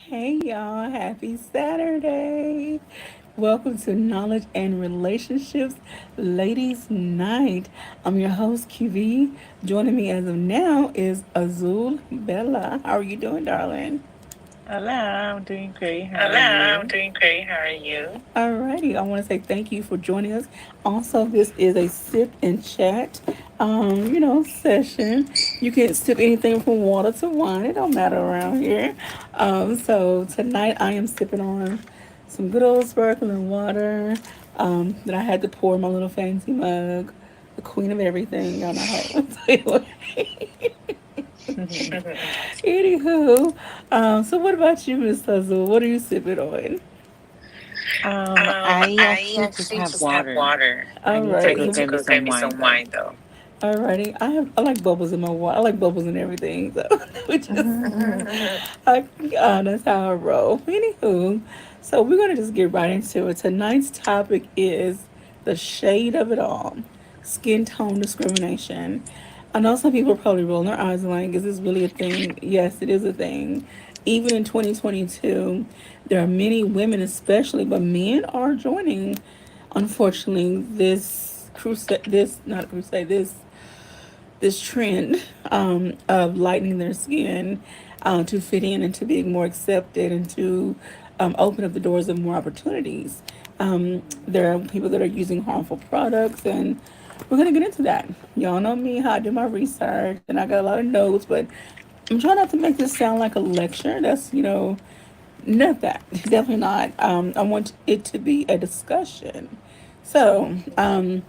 Hey y'all, happy Saturday. Welcome to Knowledge and Relationships Ladies Night. I'm your host, QV. Joining me as of now is Azul Bella. How are you doing, darling? Hello, I'm doing great. How are Hello, I'm you? doing great. How are you? Alrighty, I want to say thank you for joining us. Also, this is a sip and chat, session. You can sip anything from water to wine. It don't matter around here. So tonight I am sipping on some good old sparkling water that I had to pour in my little fancy mug. The queen of everything. Y'all know how. Anywho, so what about you, Miss Tuzzle? What are you sipping on? I I actually just actually have just have water. water. I All need to right. I go need to get me go get some me wine some though. wine though. Alrighty, I like bubbles in my water. I like bubbles in everything. So we just I, that's how I roll. Anywho, so we're gonna just get right into it. Tonight's topic is the shade of it all, skin tone discrimination. I know some people are probably rolling their eyes like, is this really a thing? Yes, it is a thing. Even in 2022, there are many women, especially, but men are joining. Unfortunately, this crusade, this not crusade, this trend of lightening their skin to fit in and to be more accepted and to open up the doors of more opportunities. There are people that are using harmful products, and we're gonna get into that. Y'all know me, how I do my research, and I got a lot of notes, but I'm trying not to make this sound like a lecture. That's not that. Definitely not. I want it to be a discussion. So, I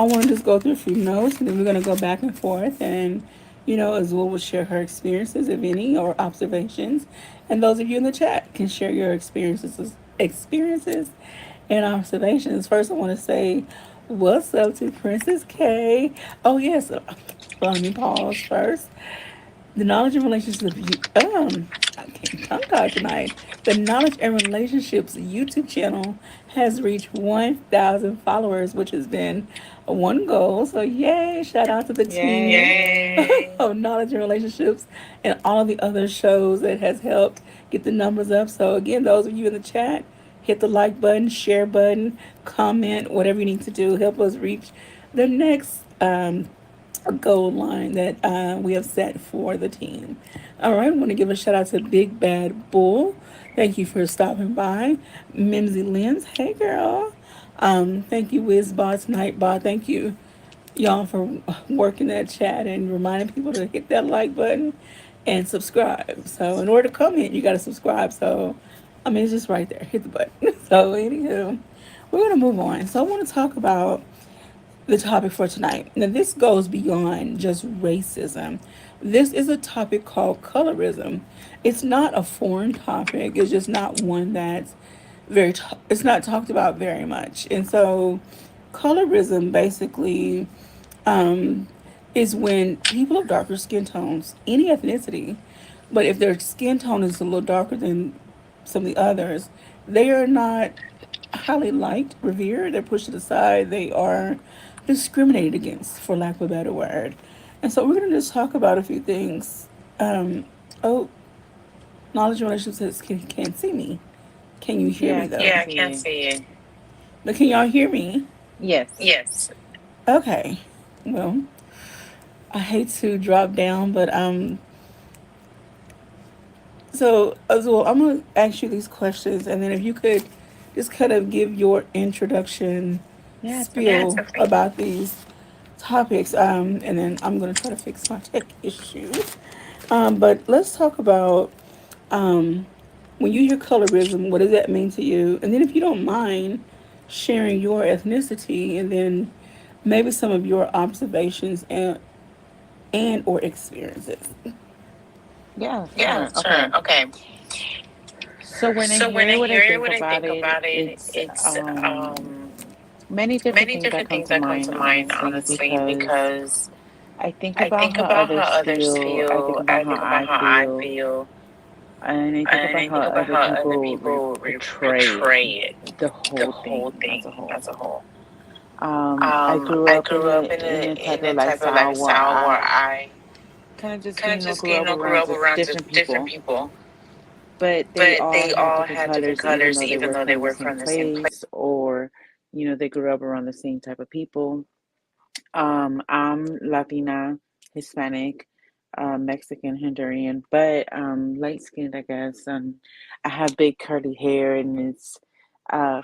want to just go through a few notes, and then we're going to go back and forth. And, Azul will share her experiences, if any, or observations. And those of you in the chat can share your experiences and observations. First, I want to say, what's up to Princess K? Oh, yes. Let me pause first. The knowledge and relationships of you. I can't tongue tie tonight. The knowledge and relationships YouTube channel has reached 1,000 followers, which has been one goal. So yay! Shout out to the team. Yay. Yay. Of knowledge and relationships and all of the other shows that has helped get the numbers up. So again, those of you in the chat, hit the like button, share button, comment, whatever you need to do. Help us reach the next goal line that we have set for the team. All right, I want to give a shout out to Big Bad Bull. Thank you for stopping by. Mimsy Lens, hey girl. Thank you, Wizbots, Nightbot. Thank you, y'all, for working that chat and reminding people to hit that like button and subscribe. So, in order to comment, you got to subscribe. So, I mean, it's just right there. Hit the button. So, anywho, we're going to move on. So, I want to talk about the topic for tonight. Now, this goes beyond just racism. This is a topic called colorism. It's not a foreign topic. It's just not one that's it's not talked about very much. And so, colorism basically is when people of darker skin tones, any ethnicity, but if their skin tone is a little darker than some of the others, they are not highly liked, revered, they're pushed to the side, they are discriminated against, for lack of a better word. And so we're going to just talk about a few things. Oh, knowledge relationships says can't see me. Can you hear Yeah, me I though? can Yeah, I see can't you. see you. But can y'all hear me? Yes. Yes. Okay. Well, I hate to drop down, but so as well, I'm gonna ask you these questions, and then if you could just kind of give your introduction Yeah, it's spiel okay. about these topics, and then I'm gonna try to fix my tech issues. But let's talk about um, when you hear colorism, what does that mean to you? And then, if you don't mind sharing your ethnicity, and then maybe some of your observations and or experiences. Yeah, Yeah, sure. sure. Okay. Okay. So when I So when hear I what I hear it, think what I about think it, about it, it's it's many different many things that different come things to that come to mind, mind, honestly, honestly, because because I think I about think how about how others others feel, I think feel, about I how think about I how I feel, feel, and I think and about I how think about other how other people people portray it, portray it, the the whole whole thing as a thing whole. as a whole. I grew I up grew up in a in type a of type of lifestyle where lifestyle where I I kind of just, kind of just, grew up grew around up just around just different different people, people, but they but all they had all different had different colors, even colors, though they even were though they from the were same from the same place. place, or, they grew up around the same type of people. I'm Latina, Hispanic, Mexican, Honduran, but light skinned, I guess. I have big curly hair, and it's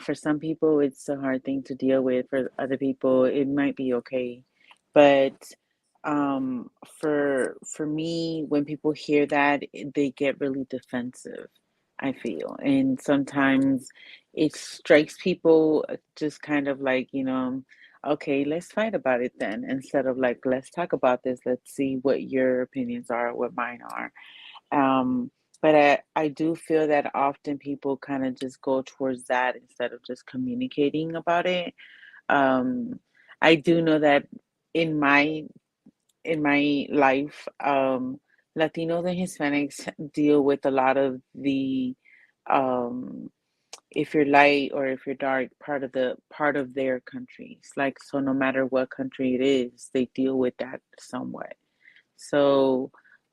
for some people it's a hard thing to deal with. For other people, it might be okay, but for me, when people hear that, they get really defensive. I feel, and sometimes it strikes people just kind of like, okay, let's fight about it then. Instead of like, let's talk about this. Let's see what your opinions are, what mine are. Um, but I do feel that often people kind of just go towards that instead of just communicating about it. Um, I do know that in my life, Latinos and Hispanics deal with a lot of the um if you're light or if you're dark part of their countries, like, so no matter what country it is, they deal with that somewhat. So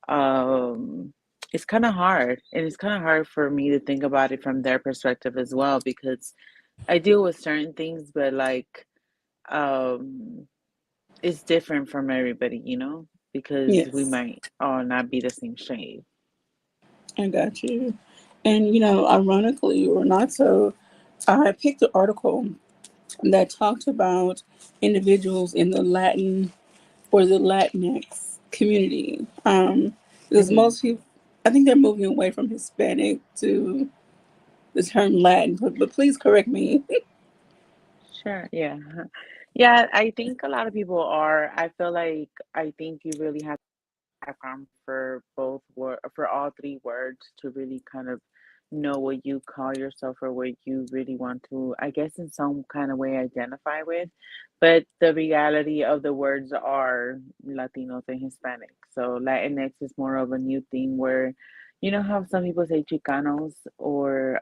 um it's kind of hard, and it's kind of hard for me to think about it from their perspective as well, because I deal with certain things, but like um it's different from everybody, because we Yes, might all not be the same shade. I got you. And ironically or not so, I picked an article that talked about individuals in the Latin or the Latinx community. Because Hmm. most people, I think they're moving away from Hispanic to the term Latin, but please correct me. Sure, yeah. Yeah, I think a lot of people are. I feel like I think you really have background for for all three words to really kind of know what you call yourself or what you really want to, I guess, in some kind of way identify with. But the reality of the words are Latinos and Hispanic. So Latinx is more of a new thing where, how some people say Chicanos, or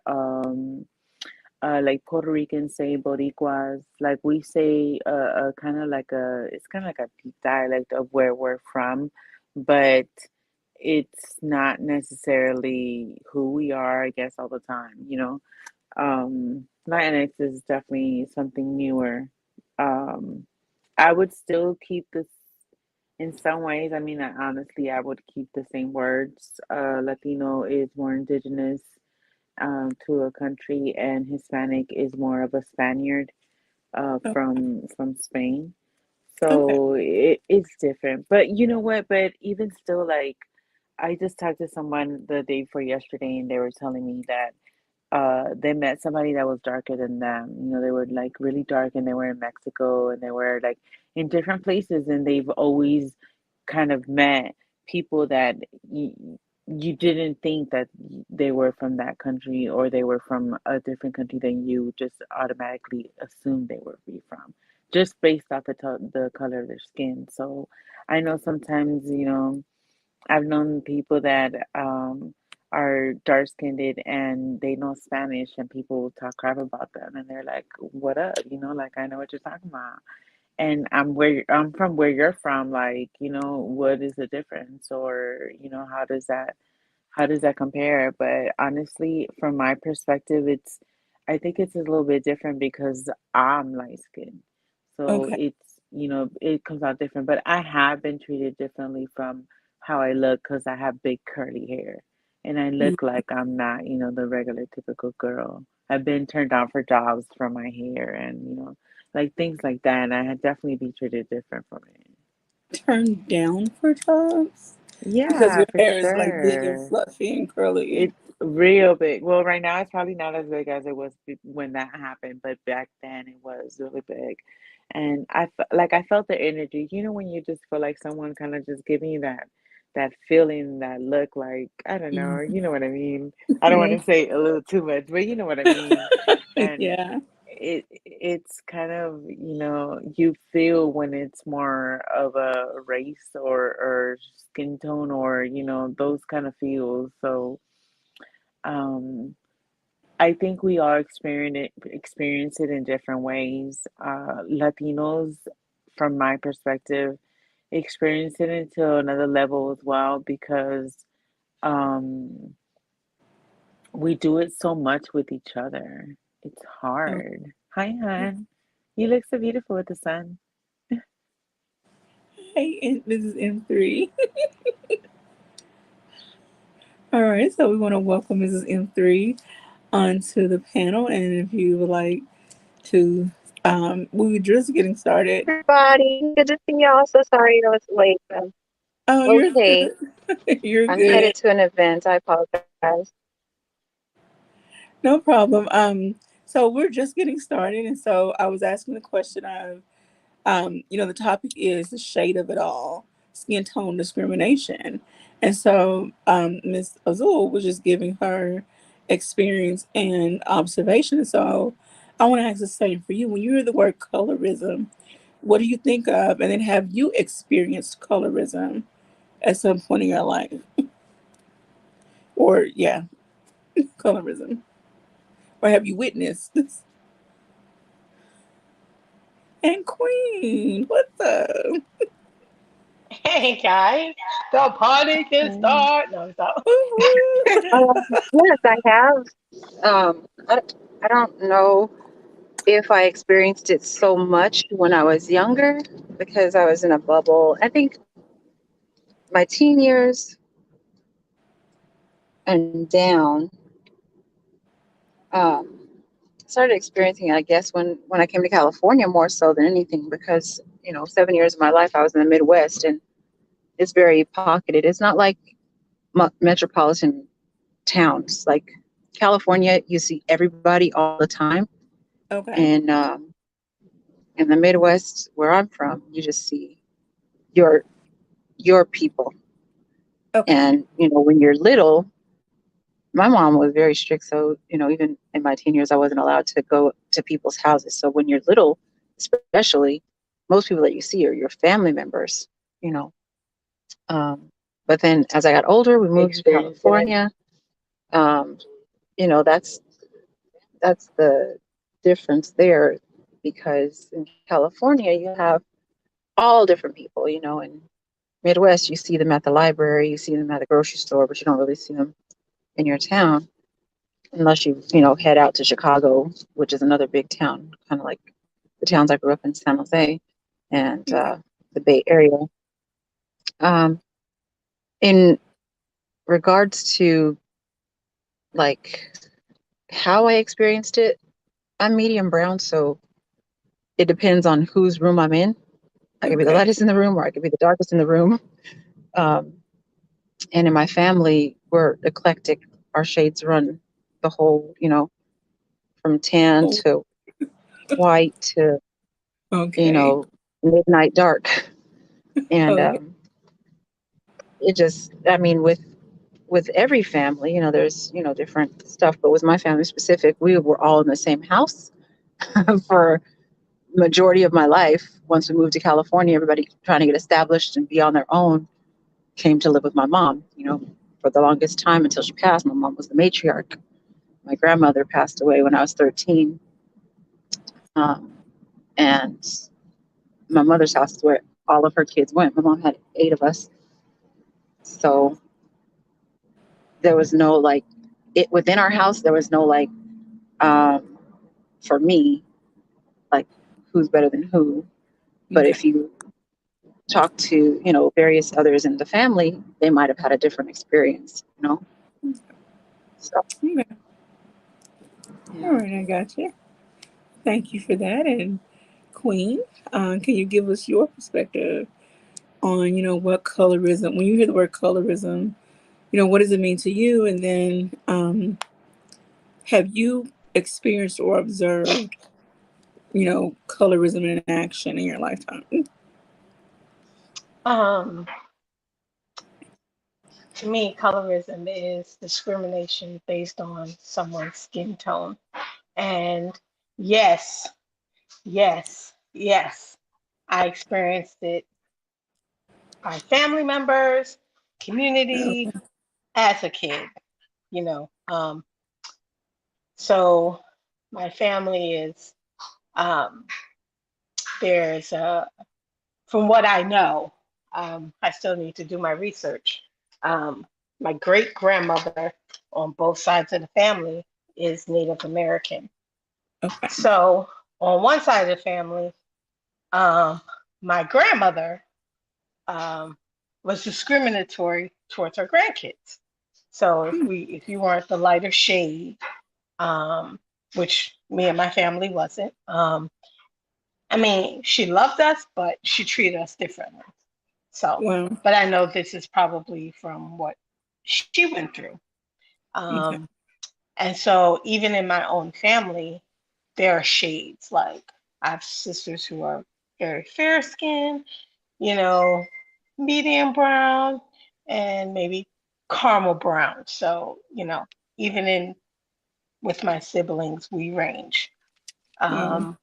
like Puerto Ricans say Boricuas, like we say kind of like it's kind of like a dialect of where we're from, but it's not necessarily who we are, I guess, all the time. Latinx is definitely something newer. Um, I would still keep this in some ways. I mean, honestly, I would keep the same words. Latino is more indigenous to a country, and Hispanic is more of a Spaniard from Spain. Okay. So it's different. But you know what? But even still, like, I just talked to someone the day before yesterday, and they were telling me that they met somebody that was darker than them. They were like really dark, and they were in Mexico, and they were like in different places, and they've always kind of met people that you didn't think that they were from that country, or they were from a different country than you just automatically assumed they were be from, just based off the color of their skin. So I know sometimes, I've known people that are dark skinned and they know Spanish, and people talk crap about them, and they're like, "What up?" Like, I know what you're talking about, and I'm from where you're from. Like, what is the difference, or how does that compare? But honestly, from my perspective, I think it's a little bit different because I'm light skinned, so Okay. it comes out different. But I have been treated differently from how I look because I have big curly hair and I look like I'm not, the regular typical girl. I've been turned down for jobs for my hair and, like things like that. And I had definitely been treated different from it. Turned down for jobs because Yeah, your for hair is like big and sure. fluffy and curly. It's real big. Well, right now it's probably not as big as it was when that happened, but back then it was really big. And I felt the energy. When you just feel like someone kind of just giving you that feeling, that look like, I don't know, you know what I mean? I don't want to say a little too much, but you know what I mean. And Yeah. it's kind of, you feel when it's more of a race or skin tone or, those kind of feels. So um, I think we all experience it in different ways. Latinos, from my perspective, experience it into another level as well because um, we do it so much with each other. It's Oh, hard. Hi, hon. You look so beautiful with the sun. hey, this is M3. All right, so we want to welcome Mrs. M3 onto the panel, and if you would like to, we were just getting started. Hey everybody, good to see y'all. So sorry I was late. Oh, you're Okay, good. You're I'm headed good. to an event. I apologize. No problem. So we're just getting started, and so I was asking the question of, the topic is the shade of it all, skin tone discrimination. And so Ms. Azul was just giving her experience and observation. So I want to ask the same for you. When you hear the word colorism, what do you think of? And then have you experienced colorism at some point in your life? Or, yeah, colorism. Or have you witnessed this? And Queen, what the? Hey guys, the party can Mm. start. No, stop. Yes, I have. I don't know if I experienced it so much when I was younger because I was in a bubble. I think my teen years and down, um, started experiencing it, I guess, when I came to California more so than anything because, 7 years of my life I was in the Midwest and it's very pocketed. It's not like metropolitan towns. Like California, you see everybody all the time, Okay. and in the Midwest, where I'm from, you just see your your people. Okay. And when you're little, my mom was very strict. So even in my teen years, I wasn't allowed to go to people's houses. So when you're little, especially, most people that you see are your family members. You know. Um, but then as I got older, we moved to Experiencing it. California. Um, that's the difference there because in California you have all different people. In Midwest you see them at the library, you see them at the grocery store, but you don't really see them in your town unless you head out to Chicago, which is another big town, kind of like the towns I grew up in, San Jose and Okay. the Bay Area. Um, in regards to like how I experienced it, I'm medium brown, so it depends on whose room I'm in. I could be the Okay. lightest in the room, or I could be the darkest in the room. Um, and in my family, we're eclectic. Our shades run the whole, from tan Oh, to white to, you okay. know, midnight dark. And Okay. it just, I mean, with every family, there's different stuff. But with my family specific, we were all in the same house for majority of my life. Once we moved to California, everybody trying to get established and be on their own came to live with my mom. For the longest time until she passed, my mom was the matriarch. My grandmother passed away when I was 13. Um, and my mother's house is where all of her kids went. My mom had 8 of us. So there was no like, it within our house, there was no like, um, for me, like who's better than who. But Okay. if you talk to, various others in the family, they might have had a different experience. So, Okay. All yeah. right, I got you. Thank you for that. And Queen, can you give us your perspective on, what colorism, when you hear the word colorism, what does it mean to you? And then have you experienced or observed, colorism in action in your lifetime? Um, to me, colorism is discrimination based on someone's skin tone. And yes, yes, I experienced it by family members, community, Okay. as a kid, you know. So my family is, um, there's, from what I know, I still need to do my research. Um, my great grandmother on both sides of the family is Native American. Okay. So on one side of the family, um, my grandmother, um, was discriminatory towards her grandkids. So if you weren't the lighter shade, um, which me and my family wasn't, I mean, she loved us, but she treated us differently. So, Well, but I know this is probably from what she went through. okay. Um, and so even in my own family, there are shades. Like I have sisters who are very fair skinned, you know, medium brown, and maybe caramel brown. So, even in with my siblings, we range. Well, Um,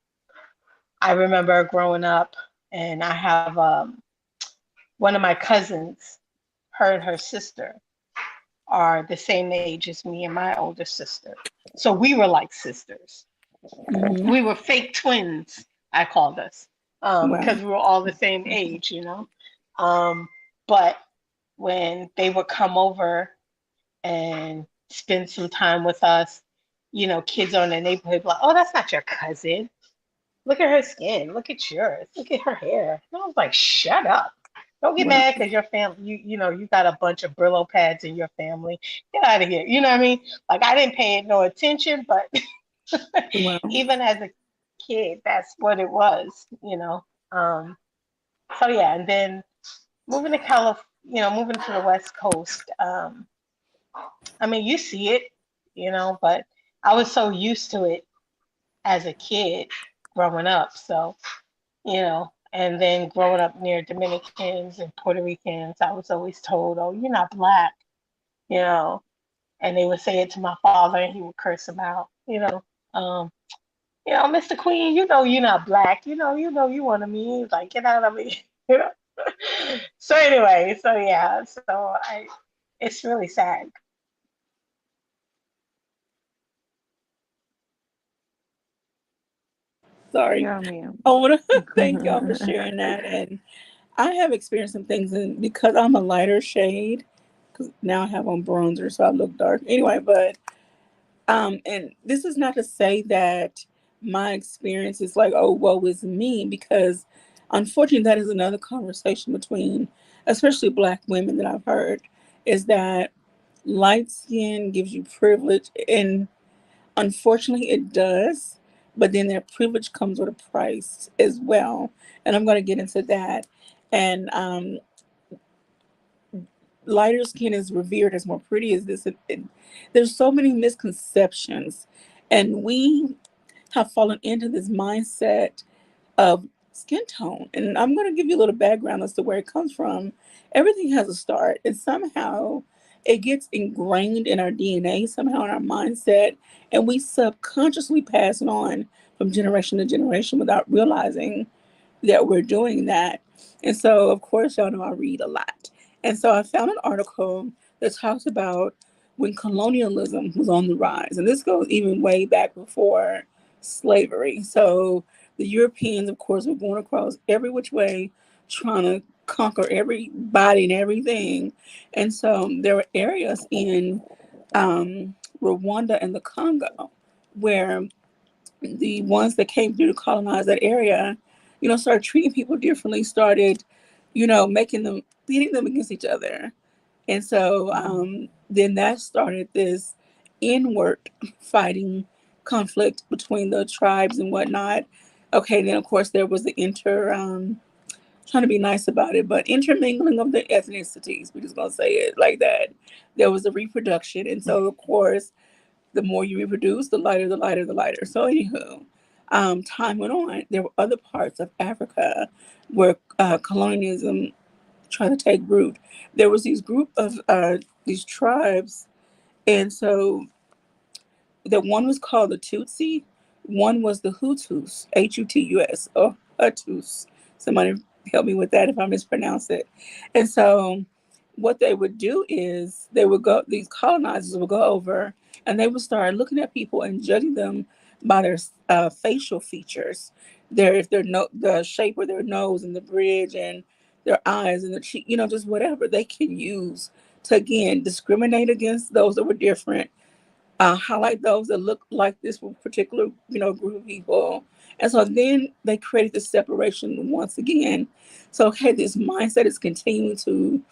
I remember growing up, and I have one of my cousins, her and her sister are the same age as me and my older sister. So we were like sisters. mm-hmm. We were fake twins, I called us, Wow. because we were all the same age. Um, but when they would come over and spend some time with us, kids on the neighborhood like, oh, that's not your cousin. Look at her skin. Look at yours. Look at her hair. And I was like, shut up. Don't get Wow. mad because your family, you got a bunch of Brillo pads in your family. Get out of here. You know what I mean? Like I didn't pay it no attention, but Wow. even as a kid, that's what it was. Um, so yeah, and then moving to moving to the West Coast. I mean, you see it, but I was so used to it as a kid growing up. So, and then growing up near Dominicans and Puerto Ricans, I was always told, oh, you're not black, you know, and they would say it to my father and he would curse them out. Um, Mr. Queen, you're not black, you one of me. He's like, get out of me, you know. So anyway, so yeah, it's really sad. Sorry. Yeah, ma'am. I want to thank y'all for sharing that. And I have experienced some things, and because I'm a lighter shade, because now I have on bronzer, so I look dark. Anyway, but and this is not to say that my experience is like, oh, woe is me, because unfortunately, that is another conversation between, especially Black women that I've heard, is that light skin gives you privilege, and unfortunately, it does. But then that privilege comes with a price as well, and I'm going to get into that. And lighter skin is revered as more pretty as this. There's so many misconceptions, and we have fallen into this mindset of skin tone. And I'm going to give you a little background as to where it comes from. Everything has a start, and somehow it gets ingrained in our DNA, somehow in our mindset, and we subconsciously pass it on from generation to generation without realizing that we're doing that. And so, of course, y'all know I read a lot. And so I found an article that talks about when colonialism was on the rise. And this goes even way back before slavery. So the Europeans, of course, were going across every which way trying to conquer everybody and everything. And so there were areas in Rwanda and the Congo where the ones that came through to colonize that area started treating people differently, started, making them, pitting them against each other. And so then that started this inward fighting conflict between the tribes and whatnot. Okay, then of course there was the trying to be nice about it, but intermingling of the ethnicities. We're just gonna say it like that. There was a reproduction, and so of course, the more you reproduce, the lighter, the lighter, the lighter. So anywho, time went on. There were other parts of Africa where colonialism tried to take root. There was these group of these tribes, and so the one was called the Tutsi, one was the Hutus, Hutus, or Hutus. Somebody help me with that if I mispronounce it. And so what they would do is they would go, these colonizers would go over and they would start looking at people and judging them by their facial features, if their the shape of their nose and the bridge and their eyes and the cheek, just whatever they can use to again discriminate against those that were different, highlight those that look like this particular, group of people. And so then they created this separation once again. So, okay, this mindset is continuing to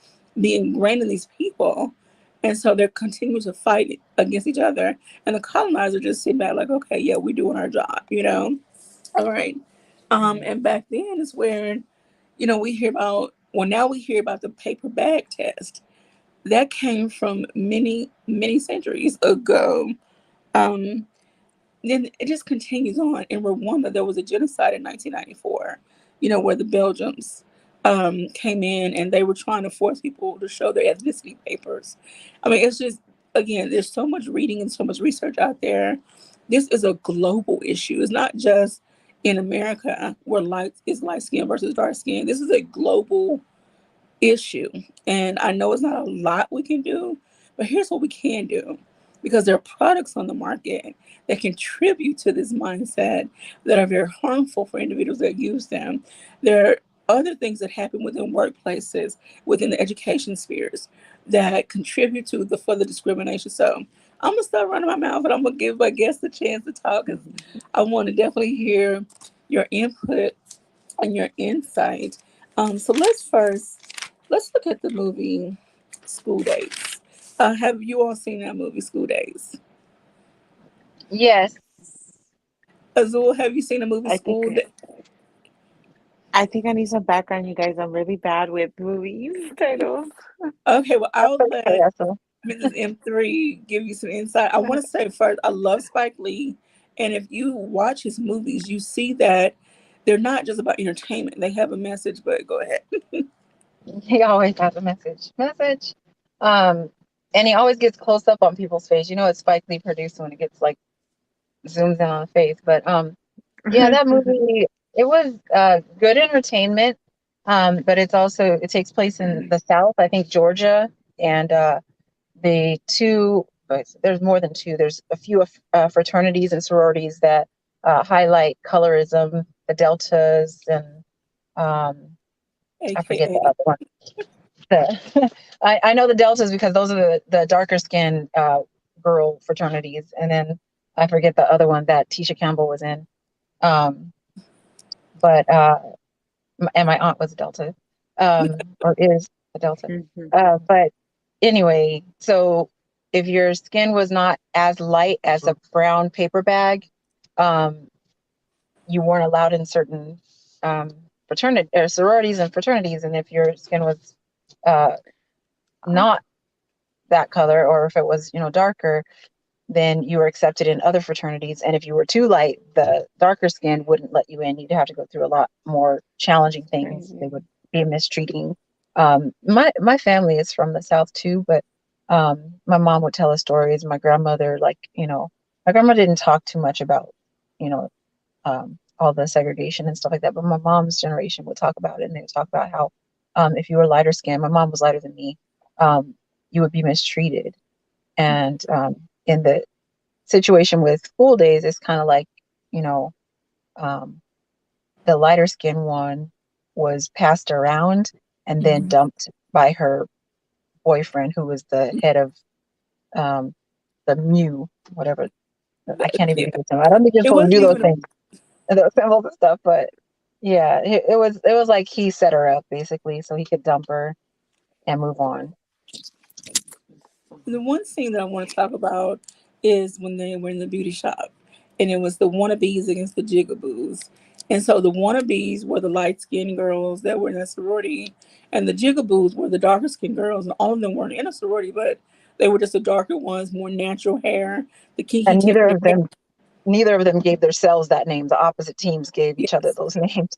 be ingrained in these people. And so they're continuing to fight against each other. And the colonizer just sit back like, okay, yeah, we're doing our job. All right. And back then is where, we hear about, well, now we hear about the paper bag test that came from many, many centuries ago. Um, then it just continues on. In Rwanda, there was a genocide in 1994, where the Belgians came in and they were trying to force people to show their ethnicity papers. I mean, it's just, again, there's so much reading and so much research out there. This is a global issue. It's not just in America where light is light skin versus dark skin. This is a global issue. And I know it's not a lot we can do, but here's what we can do, because there are products on the market that contribute to this mindset that are very harmful for individuals that use them. There are other things that happen within workplaces, within the education spheres, that contribute to the further discrimination. So I'm gonna start running my mouth, and I'm gonna give my guests a chance to talk, because I want to definitely hear your input and your insight. So let's look at the movie School Days. Have you all seen that movie School Days? Yes. Azul, have you seen the movie I think School Days? I think I need some background, you guys. I'm really bad with movies titles. Okay, well, That's I'll okay, let Russell. Mrs. M3 give you some insight. I want to say first, I love Spike Lee. And if you watch his movies, you see that they're not just about entertainment. They have a message, but go ahead. He always has a message. Message. Um, and he always gets close up on people's face. You know it's Spike Lee produced when it gets like zooms in on the face. But yeah, that movie, it was good entertainment. But it takes place in the South, I think Georgia, and the two, there's more than two, there's a few fraternities and sororities that highlight colorism, the deltas, and um, I forget the AKA. other one. I know the deltas because those are the darker skinned girl fraternities, and then I forget the other one that Tisha Campbell was in. Um, but and my aunt was a delta, or is a delta. Mhm. But anyway, so if your skin was not as light as a brown paper bag, um, you weren't allowed in certain fraternity or sororities and fraternities, and if your skin was uh, not that color, or if it was darker, then you were accepted in other fraternities. And if you were too light, the darker skin wouldn't let you in. You'd have to go through a lot more challenging things. They Crazy. would be mistreating. My family is from the South too, but my mom would tell us stories. My grandmother, my grandma didn't talk too much about, you know, all the segregation and stuff like that. But my mom's generation would talk about it, and they would talk about how if you were lighter skinned, my mom was lighter than me, you would be mistreated. And in the situation with School Days, it's kind of like, you know, um, the lighter skinned one was passed around and then Mhm. dumped by her boyfriend, who was the head of um, the Mew, whatever. I can't even Yeah, get this name. I don't think you're it supposed to wasn't do those even. things, those symbols and stuff, but Yeah, it was like he set her up basically so he could dump her and move on. The one scene that I want to talk about is when they were in the beauty shop, and it was the wannabes against the jigaboos. And so the wannabes were the light skinned girls that were in a sorority, and the jigaboos were the darker skinned girls. And all of them weren't in a sorority, but they were just the darker ones, more natural hair, the kinky And kinky hair. neither of them gave themselves that name. The opposite teams gave each other Yes. those names.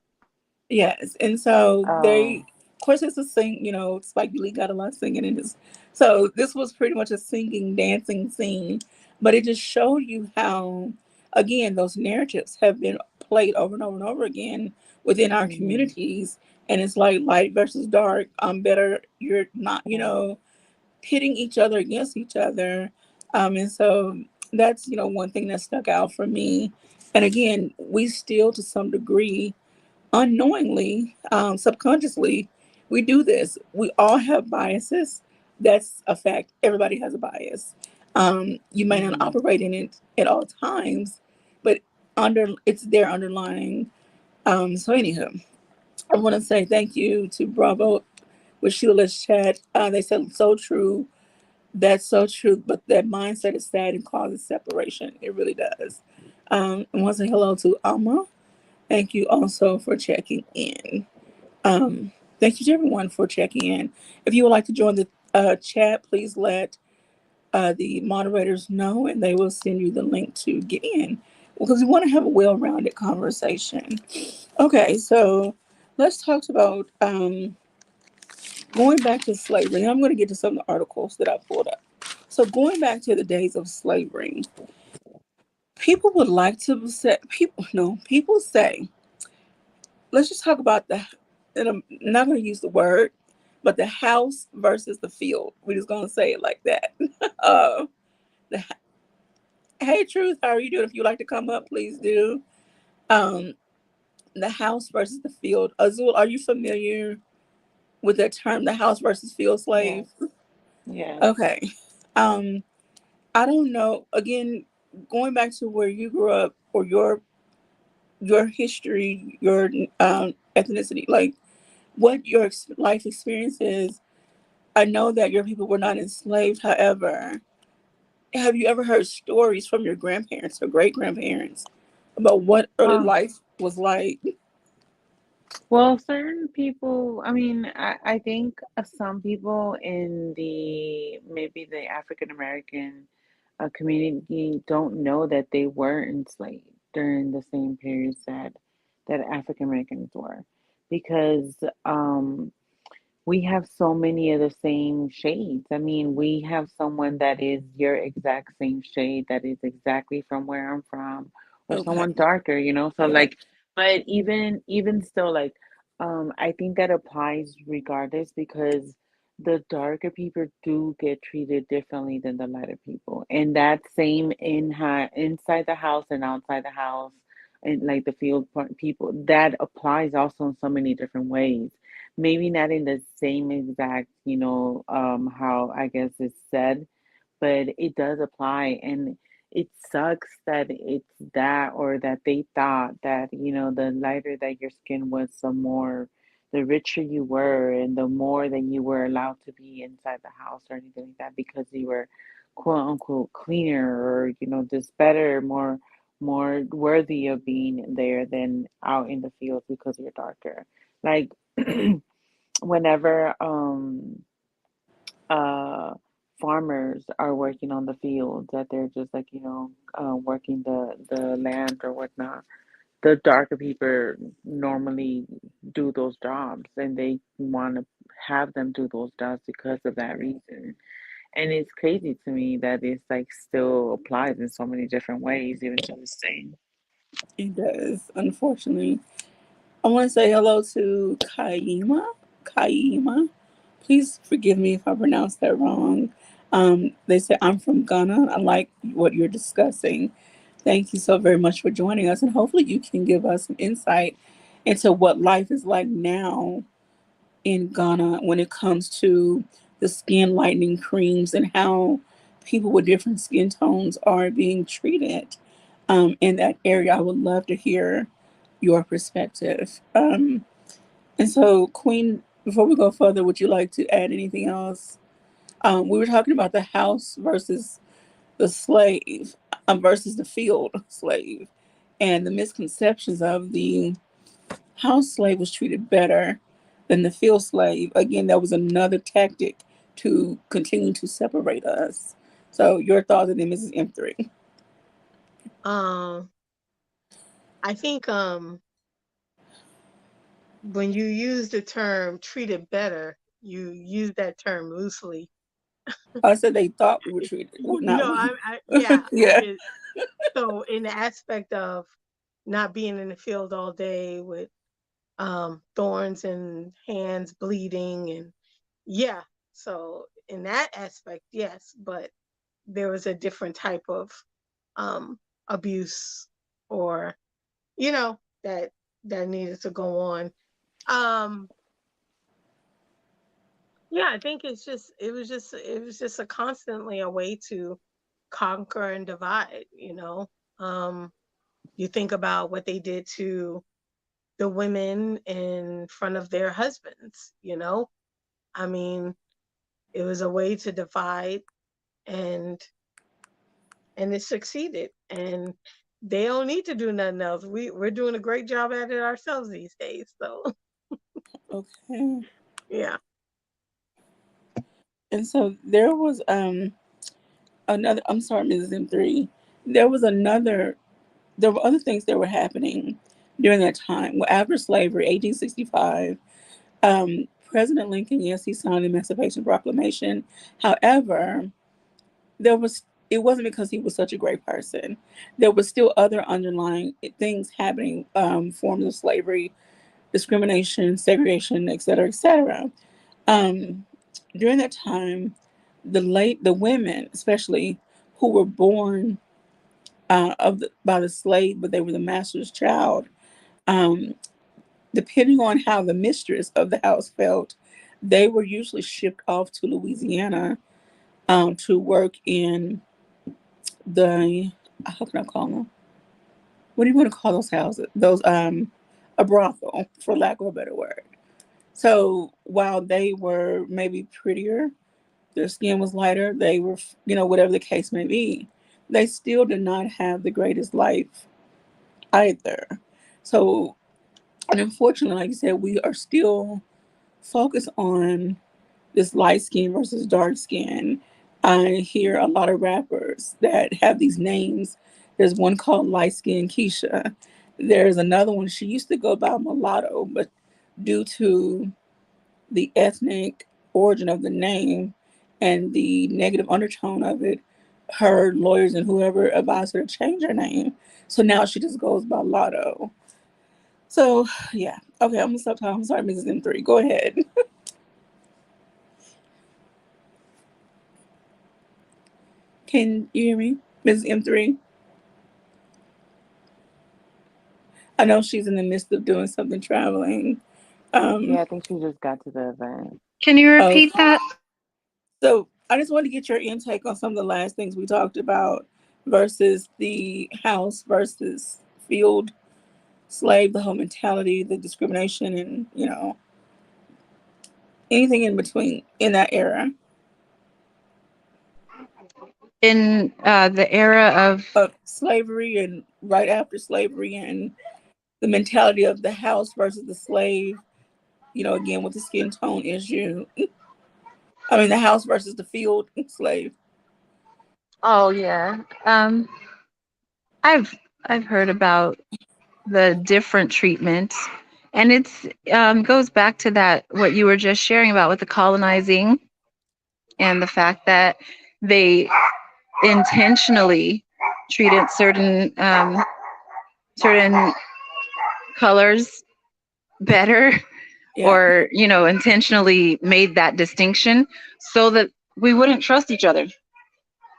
Yes, and so they, Oh. of course, it's a sing. You know, Spike Lee got a lot of singing in this. So this was pretty much a singing, dancing scene, but it just showed you how, again, those narratives have been played over and over and over again within our Mm-hmm. communities, and it's like light versus dark. I'm better. You're not. You know, pitting each other against each other, and so that's one thing that stuck out for me. And again, we still, to some degree, unknowingly, subconsciously, we do this. We all have biases. That's a fact. Everybody has a bias. You may not Mm-hmm. operate in it at all times, but it's there underlying. So anywho, I want to say thank you to Bravo with Sheila's chat. They said so true. That's so true. But that mindset is sad and causes separation. It really does. I want to say hello to Alma. Thank you also for checking in. Thank you to everyone for checking in. If you would like to join the chat, please let the moderators know, and they will send you the link to get in because we want to have a well-rounded conversation. Okay, so let's talk about going back to slavery. And I'm going to get to some of the articles that I pulled up. So going back to the days of slavery, people would like to say people say, let's just talk about and I'm not going to use the word, but the house versus the field. We're just going to say it like that. uh, the, hey, Truth, how are you doing? If you'd like to come up, please do. Um, the house versus the field. Azul, are you familiar with that term, the house versus field slave? Yes. Yes. Okay. Um, I don't know. Again, going back to where you grew up or your history, your ethnicity, like what your life experience is. I know that your people were not enslaved. However, have you ever heard stories from your grandparents or great grandparents about what early Oh. life was like? Well, certain people, I mean, I think some people in the maybe the African American community don't know that they were enslaved during the same periods that African Americans were, because we have so many of the same shades. I mean, we have someone that is your exact same shade that is exactly from where I'm from, or Okay. someone darker, you know? So like, but even still like I think that applies regardless because the darker people do get treated differently than the lighter people. And that same inside the house and outside the house and like the people, that applies also in so many different ways. Maybe not in the same exact, how I guess it's said, but it does apply. And it sucks that it's that, or that they thought that, the lighter that your skin was, the richer you were, and the more that you were allowed to be inside the house or anything like that because you were quote unquote cleaner, or, just better, more worthy of being there than out in the fields because you're darker. Like, whenever uh farmers are working on the fields, that they're just like, working the land or whatnot, the darker people normally do those jobs, and they want to have them do those jobs because of that reason. And it's crazy to me that it's like still applies in so many different ways even to this day. It does, unfortunately. I want to say hello to Kaima. Kaima. Please forgive me if I pronounced that wrong. They said, I'm from Ghana. I like what you're discussing. Thank you so very much for joining us. And hopefully, you can give us some insight into what life is like now in Ghana when it comes to the skin lightening creams and how people with different skin tones are being treated in that area. I would love to hear your perspective. And so, Queen, before we go further, would you like to add anything else? We were talking about the house versus the slave, versus the field slave, and the misconceptions of the house slave was treated better than the field slave. Again, that was another tactic to continue to separate us. So, your thoughts, and then Mrs. M3. Um, I think when you use the term treated better, you use that term loosely. I said they thought we were treated. Well, not No, we. yeah, Yeah. so in the aspect of not being in the field all day with thorns and hands bleeding, and yeah, so in that aspect, yes, but there was a different type of um abuse, or that needed to go on. um yeah, I think it was just a constantly a way to conquer and divide. um you think about what they did to the women in front of their husbands. I mean, it was a way to divide, and it succeeded. And they don't need to do nothing else. We're doing a great job at it ourselves these days. So Okay. yeah. And so there was another. I'm sorry, Mrs. M3. There was another. There were other things that were happening during that time. Well, after slavery, 1865, President Lincoln, yes, he signed the Emancipation Proclamation. However, there was it wasn't because he was such a great person. There was still other underlying things happening, forms of slavery, discrimination, segregation, et cetera, et cetera. Um, During that time, the women, especially who were born by the slave, but they were the master's child. Um, Depending on how the mistress of the house felt, they were usually shipped off to Louisiana to work in the how can I call them? What do you want to call those houses? Those a brothel, for lack of a better word. So while they were maybe prettier, their skin was lighter, they were, whatever the case may be, they still did not have the greatest life either. So, and unfortunately, like you said, we are still focused on this light skin versus dark skin. I hear a lot of rappers that have these names. There's one called Light Skin Keisha. There's another one, she used to go by Mulatto, but due to the ethnic origin of the name and the negative undertone of it, her lawyers and whoever advised her to change her name. So now she just goes by Lotto. So yeah. Okay, I'm gonna stop talking. I'm sorry, Mrs. M3. Go ahead. Can you hear me? Mrs. M3? I know she's in the midst of doing something traveling. Yeah, Um, I think she just got to the event. Can you oh, repeat that? so I just wanted to get your intake on some of the last things we talked about versus the house versus field slave, the whole mentality, the discrimination, and anything in between in that era In the era of, of slavery and right after slavery, and the mentality of the house versus the slave. Again with the skin tone issue. I mean, the house versus the field slave. oh yeah, I've I've heard about the different treatments, and it's goes back to that what you were just sharing about with the colonizing, and the fact that they intentionally treated certain colors better, Yeah. or intentionally made that distinction so that we wouldn't trust each other,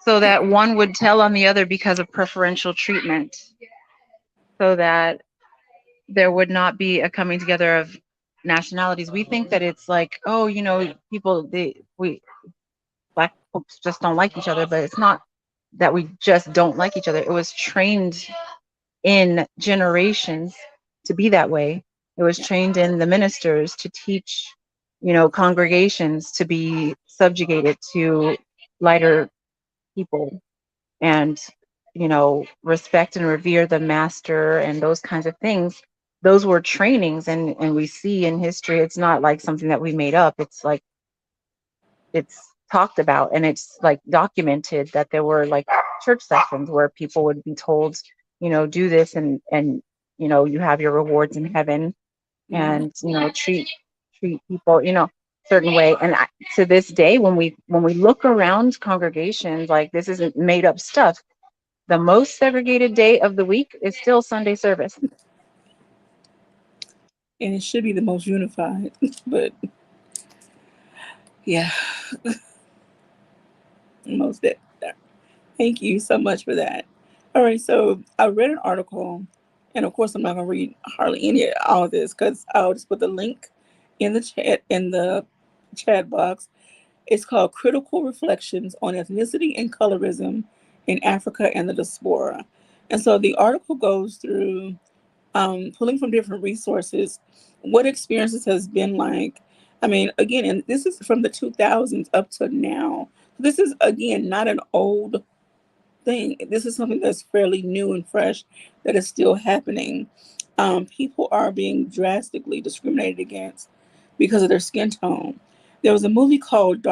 so that one would tell on the other because of preferential treatment, so that there would not be a coming together of nationalities. We think that it's like, oh, people, we black folks just don't like each other, but it's not that we just don't like each other. It was trained in generations to be that way. It was Yeah. trained in the ministers to teach, you know, congregations to be subjugated to lighter people and, you know, respect and revere the master and those kinds of things. Those were trainings, and we see in history it's not like something that we made up. It's like it's talked about and it's like documented that there were like church sessions where people would be told, you know, do this and you know, you have your rewards in heaven, Mm-hmm. and you know, treat people, you know, certain way. And to this day, when we look around congregations, like this isn't made up stuff. The most segregated day of the week is still Sunday service. And it should be the most unified, but yeah, most that. Thank you so much for that. All right, so I read an article, and of course I'm not gonna read hardly any of all of this because I'll just put the link in the chat box. It's called "Critical Reflections on Ethnicity and Colorism in Africa and the Diaspora," and so the article goes through pulling from different resources what experiences has been like. I mean, again, and this is from the 2000s up to now. This is again not an old thing. This is something that's fairly new and fresh that is still happening. People are being drastically discriminated against because of their skin tone. There was a movie called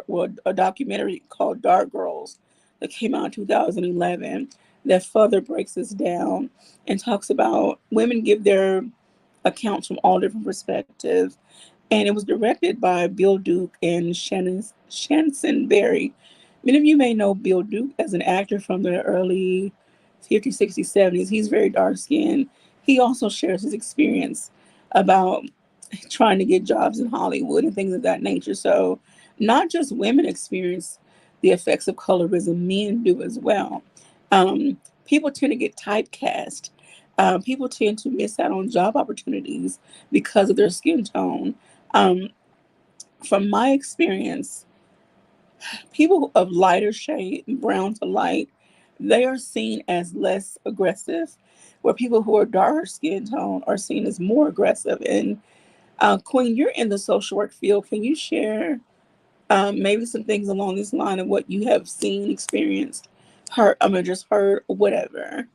well, a documentary called Dark Girls that came out in 2011 that further breaks this down and talks about women give their accounts from all different perspectives, and it was directed by Bill Duke and Shanson Berry. Many of you may know Bill Duke as an actor from the early 50s, 60s, 70s. He's very dark skinned. He also shares his experience about trying to get jobs in Hollywood and things of that nature. So, not just women experience the effects of colorism, men do as well. People tend to get typecast. People tend to miss out on job opportunities because of their skin tone. Um, from my experience, people of lighter shade, brown to light, they are seen as less aggressive, where people who are darker skin tone are seen as more aggressive. And Queen, you're in the social work field. Can you share maybe some things along this line of what you have seen, experienced, heard? I mean, just heard, whatever.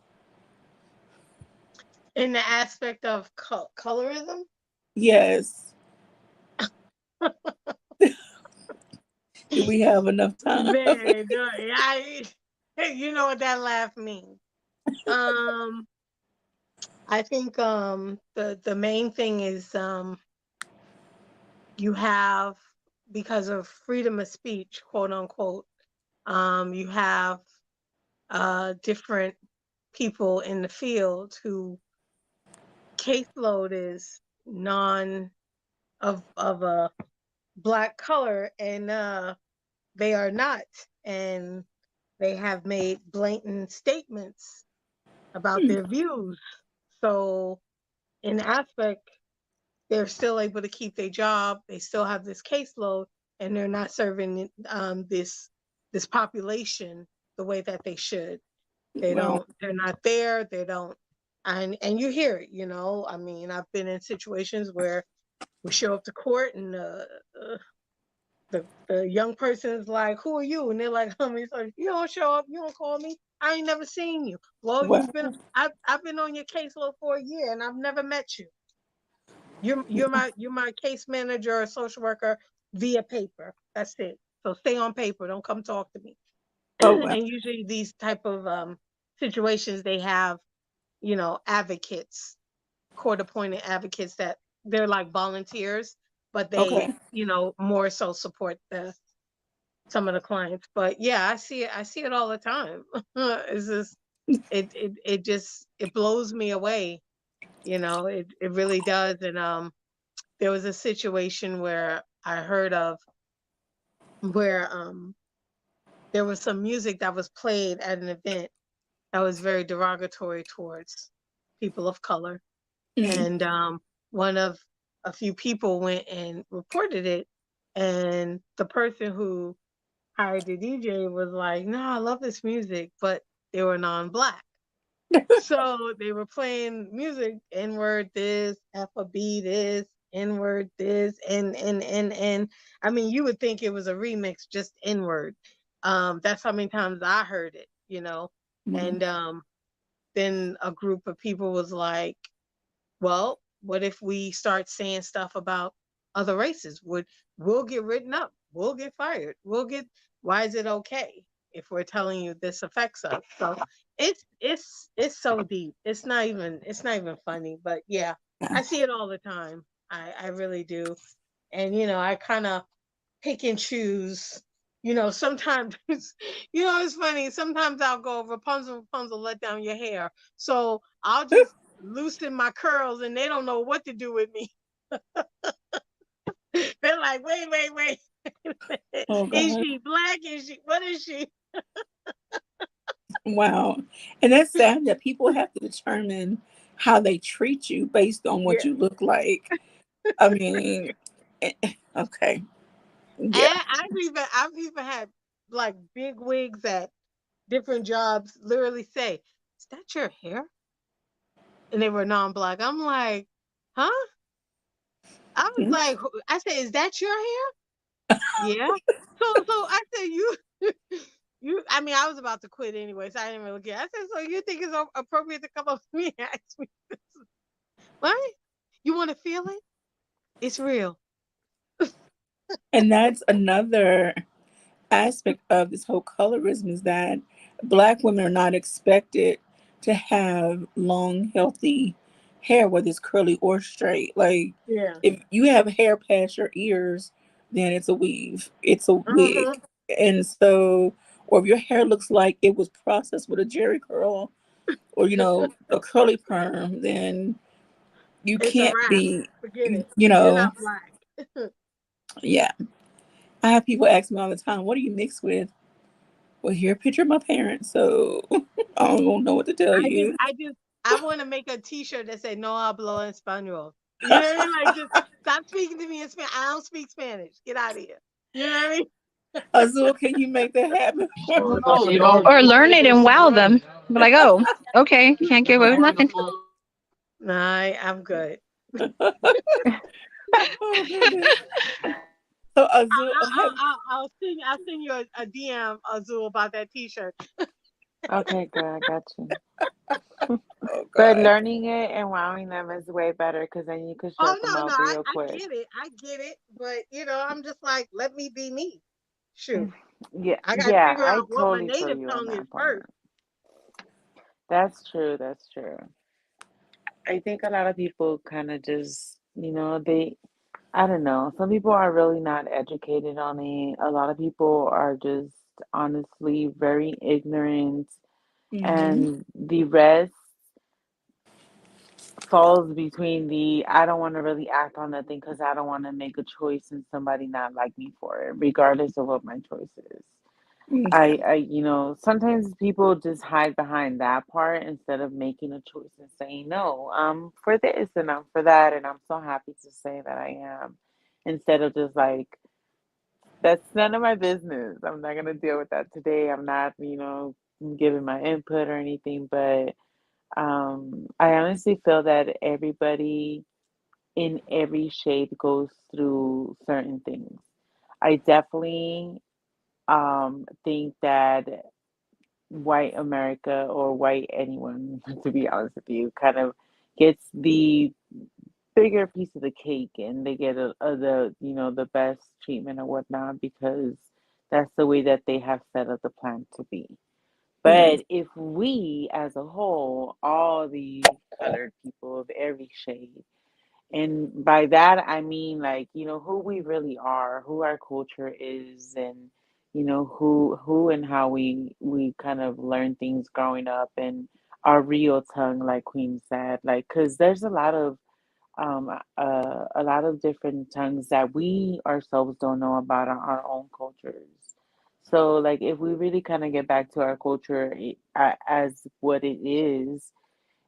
In the aspect of colorism. Yes. Do we have enough time? Man, you know what that laugh means. Um, I think the main thing is you have, because of freedom of speech, quote unquote, you have different people in the field who caseload is non of a black color, and they are not, and they have made blatant statements about Hmm. their views. So in aspect, they're still able to keep their job. They still have this caseload, and they're not serving this population the way that they should. They Well, don't. They're not there. They don't. And you hear it. You know. I mean, I've been in situations where we show up to court, and the young person's like, "Who are you?" And they're like, so you don't show up, you don't call me. I ain't never seen you. Well, well, I've been on your caseload for a year, and I've never met you. You're my case manager or social worker via paper. That's it. So stay on paper. Don't come talk to me. oh, well. And usually these type of situations, they have, advocates, court appointed advocates, that they're like volunteers, but they, Okay. more so support the some of the clients. But yeah, I see it all the time. It's just it blows me away. It really does. And there was a situation where I heard of, where there was some music that was played at an event that was very derogatory towards people of color. Mm. And one of a few people went and reported it, and the person who hired the DJ was like, "No, I love this music," but they were non-black. So they were playing music, N word this, F a B this, N word this, and I mean you would think it was a remix, just N word. That's how many times I heard it, you know. Mhm. And then a group of people was like, well, what if we start saying stuff about other races? We'll get written up. We'll get fired. Why is it okay if we're telling you this affects us? So it's so deep. It's not even funny, but yeah, I see it all the time. I really do. And I kind of pick and choose. Sometimes it's funny. Sometimes I'll go Rapunzel, Rapunzel, let down your hair. So I'll just loosen my curls, and they don't know what to do with me. They're like, wait, wait, wait. Oh Is God. she black? What is she? Wow. And that's sad that people have to determine how they treat you based on what Yeah. you look like. I mean, okay. Yeah. And I've even had like big wigs at different jobs literally say, "Is that your hair?" And they were non-black. I'm like, huh? I was Mm. like, I said, "Is that your hair?" Yeah. So I said, "You, you." I mean, I was about to quit anyway, so I didn't really care. I said, "So you think it's appropriate to come up to me and ask me this? What? You want to feel it? It's real." And that's another aspect of this whole colorism is that black women are not expected to have long, healthy hair, whether it's curly or straight. Like, Yeah. if you have hair past your ears, then it's a weave, it's a Uh-huh. wig. And so, or if your hair looks like it was processed with a jerry curl or, a curly perm, then you It's a can't wrap. be, Forget it. you You're know, not black. yeah. I have people ask me all the time, what do you mix with? Well, here, a picture of my parents, so I don't know what to tell I just, you. I just, I want to make a T-shirt that say "No hablo español." You know what I mean? Like, just stop speaking to me in Spanish. I don't speak Spanish. Get out of here. You know what I mean? Azul, can you make that happen for me? Or learn it and wow them. Be like, oh, okay, can't get away with nothing. Nah, I'm good. Oh goodness. So Azul, I'll send you a DM, Azul, about that T-shirt. Okay, good. I got you. oh But god. learning it and wowing them is way better because then you could Oh shut them no, no, up I, real I quick. get it, but I'm just like, let me be me. Shoot, Yeah, I got to yeah, figure I out what my totally feel native you on tongue is that first. part. That's true. That's true. I think a lot of people kind of just, I don't know. Some people are really not educated on it. A lot of people are just honestly very ignorant, Hmm. and the rest falls between the I don't want to really act on nothing because I don't want to make a choice and somebody not like me for it, regardless of what my choice is. Okay. Sometimes people just hide behind that part instead of making a choice and saying, no, I'm for this and I'm for that. And I'm so happy to say that I am. Instead of just like, that's none of my business. I'm not going to deal with that today. I'm not, giving my input or anything. But I honestly feel that everybody in every shade goes through certain things. I definitely think that white America or white anyone, to be honest with you, kind of gets the bigger piece of the cake and they get the best treatment or whatnot because that's the way that they have set up the plan to be. Yes. But if we as a whole, all the colored people of every shade, and by that, I mean, like, who we really are, who our culture is, and, who and how we kind of learn things growing up and our real tongue, like Queen said, like, because there's a lot of different tongues that we ourselves don't know about our own cultures. So, like, if we really kind of get back to our culture as what it is,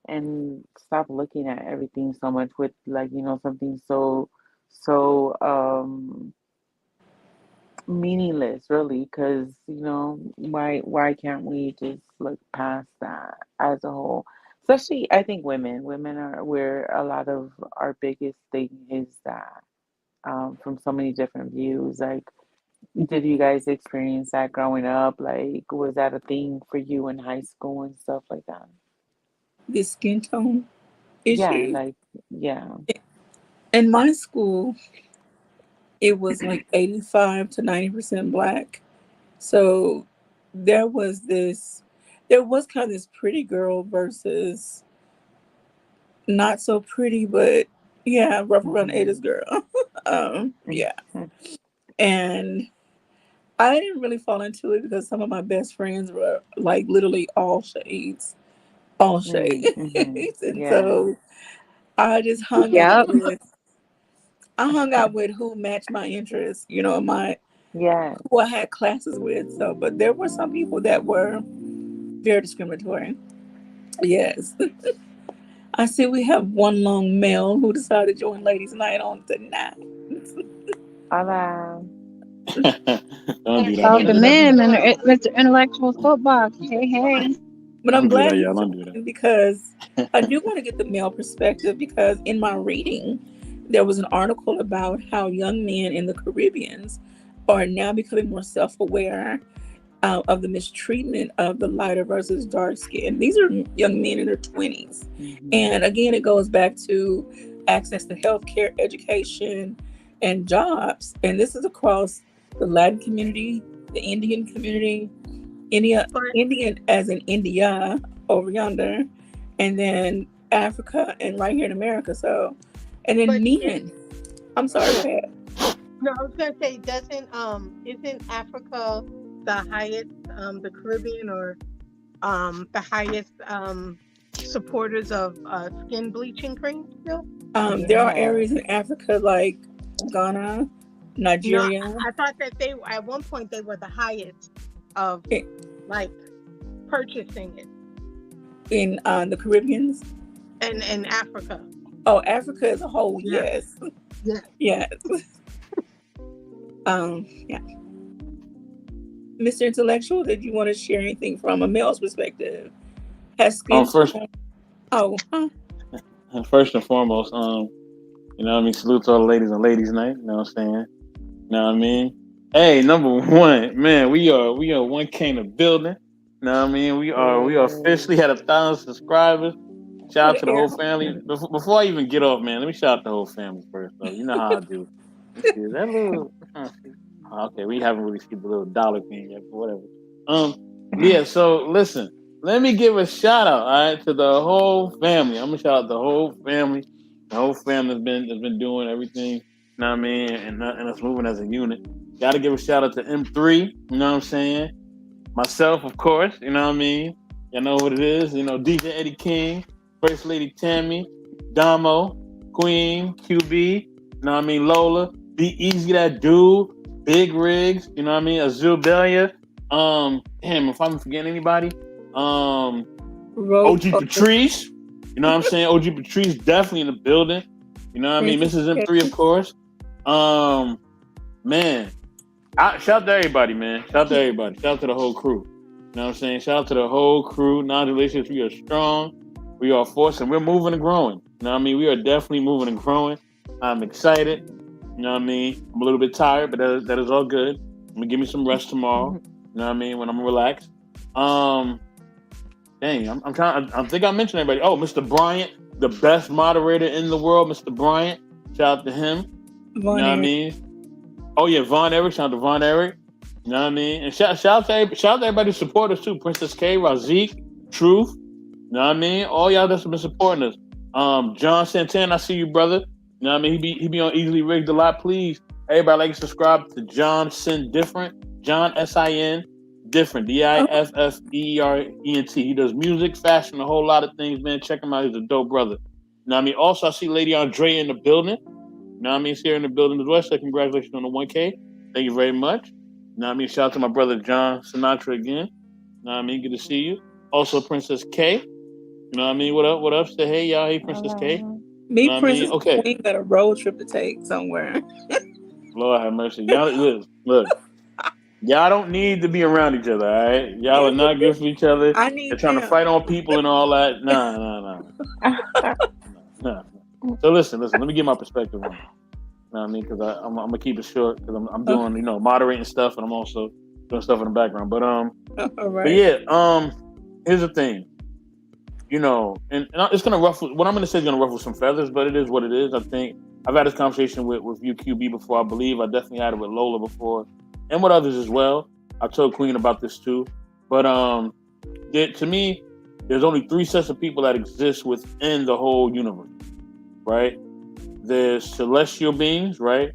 and stop looking at everything so much with like something so meaningless, really, because why can't we just look past that as a whole? Especially, I think women are where a lot of our biggest thing is that, from so many different views. Like, did you guys experience that growing up? Like, was that a thing for you in high school and stuff like that? The skin tone Yeah, issue. like, yeah. In my school, it was like 85 to 90% black. So there was this, there was kind of this pretty girl versus not so pretty, but yeah, rough around the Mm-hmm. edges girl. Yeah. Mm-hmm. And I didn't really fall into it because some of my best friends were like literally all shades. Mm-hmm. And Yeah. so I just Yep. I hung out with who matched my interests, my Yes. who I had classes with. So, but there were some people that were very discriminatory. Yes. I see we have one long male who decided to join ladies' night on tonight. Hola. Don't do that. Don't Welcome do that. in, Mr. Intellectual SoapBox. Hey, hey. But I'm Don't do that, glad you y'all. Don't do joined because I do want to get the male perspective because in my reading, there was an article about how young men in the Caribbeans are now becoming more self-aware of the mistreatment of the lighter versus dark skin. These are young men in their 20s. Mm-hmm. And again, it goes back to access to healthcare, education, and jobs. And this is across the Latin community, the Indian community, But Indian as in India over yonder, and then Africa and right here in America. So, and then but men. I'm sorry, go ahead. no, I was gonna say, doesn't isn't Africa the highest, the Caribbean, or the highest supporters of skin bleaching cream still? There are Yeah. areas in Africa like Ghana, No, Nigeria, I thought that they at one point they were the highest of i- like purchasing it in the Caribbeans. in Africa. Oh, Africa as a whole, Yeah, yes, yeah. yes. Yeah. Mr. Intellectual, did you want to share anything from a male's perspective? Has that. skin tone? Oh, huh? First and foremost, salute to all the ladies on ladies' night. You know what I'm saying? You know what I mean? Hey, number one, man, we are 1K in the building. You know what I mean? We are Yes. officially at 1,000 subscribers. Shout out What to the whole air? family. Before I even get off, man, let me shout out the whole family first, though. You know how I do. Let me see, is that little? Okay, we haven't really seen the little dollar thing yet, but whatever. Um, yeah. So listen, let me give a shout out, all right, to the whole family. I'm gonna shout out the whole family. The whole family has been doing everything. You know what I mean, and us moving as a unit. Got to give a shout out to M3. You know what I'm saying? Myself, of course. You know what I mean? Y'all know what it is. You know, DJ Eddie King, First Lady Tammy, Damo, Queen, QB. You know what I mean? Lola, B-Eazy That Dude, Big Rigs. You know what I mean? Azul Belia. Damn, if I'm forgetting anybody, Road OG Patrice. You know what I'm saying? OG Patrice definitely in the building. You know what I mean? Princess Mrs. M3, of K. course. Um, man, shout out to everybody, man. Shout out to everybody. Shout out to the whole crew. You know what I'm saying? Shout out to the whole crew. Non-delicious. We are strong. We are forced, and we're moving and growing. You know what I mean? We are definitely moving and growing. I'm excited. You know what I mean? I'm a little bit tired, but that is all good. I'm gonna give me some rest tomorrow. You know what I mean? When I'm relaxed. Um, Dang, I'm trying. I think I mentioned everybody. Oh, Mr. Bryant, the best moderator in the world, Mr. Bryant. Shout out to him. You know Von what I Air. mean? Oh yeah, Von Eric. Shout out to Von Eric. You know what I mean? And shout out to everybody who support us too. Princess K, Razik, Truth. You know what I mean? All y'all that's been supporting us. John Santana, I see you, brother. You know what I mean? He be on Easily Rigged a lot. Please, everybody like to subscribe to John Sin Different. John Sin Different. Oh, Different. He does music, fashion, a whole lot of things, man. Check him out. He's a dope brother. You know what I mean? Also, I see Lady Andre in the building. You know what I mean? He's here in the building as well. So congratulations on the 1K. Thank you very much. You know what I mean? Shout out to my brother John Sinatra again. You know what I mean? Good to see you. Also, Princess K. You know what I mean? What up? What up? Say hey, y'all. Hey, Princess K. You Hola. me, know what I mean? Princess and Okay. Queen got a road trip to take somewhere. Lord have mercy. Y'all, look. Y'all don't need to be around each other, all right? Y'all are Yes, not good for each other. I They're need trying to them. fight on people and all that. Nah. Nah. So listen. Let me get my perspective on it. You know what I mean? Because I'm gonna keep it short because I'm Okay. doing moderating stuff and I'm also doing stuff in the background. All But right. yeah, here's the thing. And it's gonna ruffle. What I'm gonna say is gonna ruffle some feathers, but it is what it is. I think I've had this conversation with you, QB, before. I believe I definitely had it with Lola before, and with others as well. I told Queen about this too. But to me, there's only three sets of people that exist within the whole universe, right? There's celestial beings, right?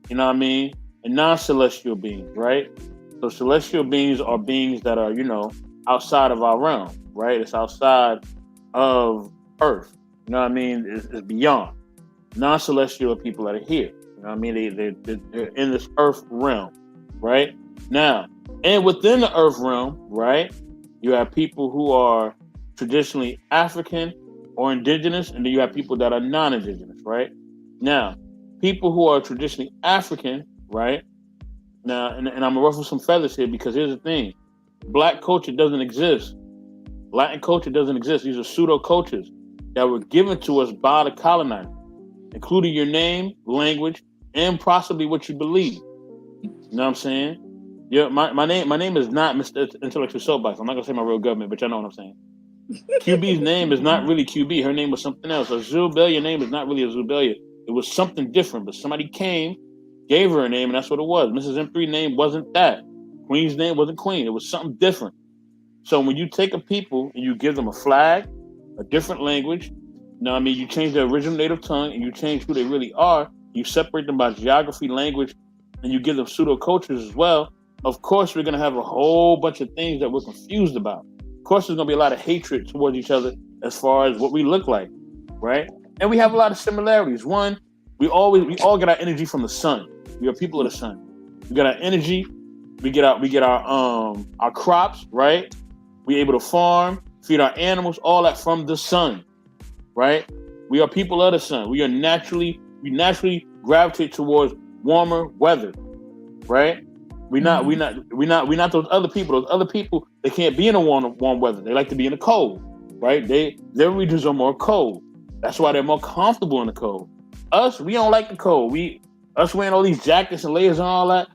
You know what I mean? And non-celestial beings, right? So celestial beings are beings that are, outside of our realm, right? It's outside of Earth. You know what I mean? It's beyond. Non-celestial people that are here. You know what I mean? They're in this Earth realm, right? Now, and within the Earth realm, right? You have people who are traditionally African or indigenous, and then you have people that are non-indigenous, right? Now, people who are traditionally African, right? Now, and I'm gonna ruffle some feathers here because here's the thing: Black culture doesn't exist. Latin culture doesn't exist. These are pseudo cultures that were given to us by the colonizer, including your name, language, and possibly what you believe. You know what I'm saying? Yeah, my name is not Mr. Intellectual SoapBox. I'm not gonna say my real government, but y'all know what I'm saying. QB's name is not really QB. Her name was something else. A Zubelia name is not really a Zubelia. It was something different, but somebody came, gave her a name, and that's what it was. Mrs. M3 name wasn't that. Queen's name wasn't Queen. It was something different. So when you take a people and you give them a flag, a different language, you change their original native tongue and you change who they really are, you separate them by geography, language, and you give them pseudo cultures as well. Of course, we're gonna have a whole bunch of things that we're confused about. Of course, there's gonna be a lot of hatred towards each other as far as what we look like, right? And we have a lot of similarities. One, we all get our energy from the sun. We are people of the sun. We get our energy. We get our crops, right? We able to farm, feed our animals, all that from the sun, right? We are people of the sun. We naturally gravitate towards warmer weather, right? We not those other people. Those other people, they can't be in a warm weather. They like to be in the cold, right? Their regions are more cold. That's why they're more comfortable in the cold. Us, we don't like the cold. Us wearing all these jackets and layers and all that.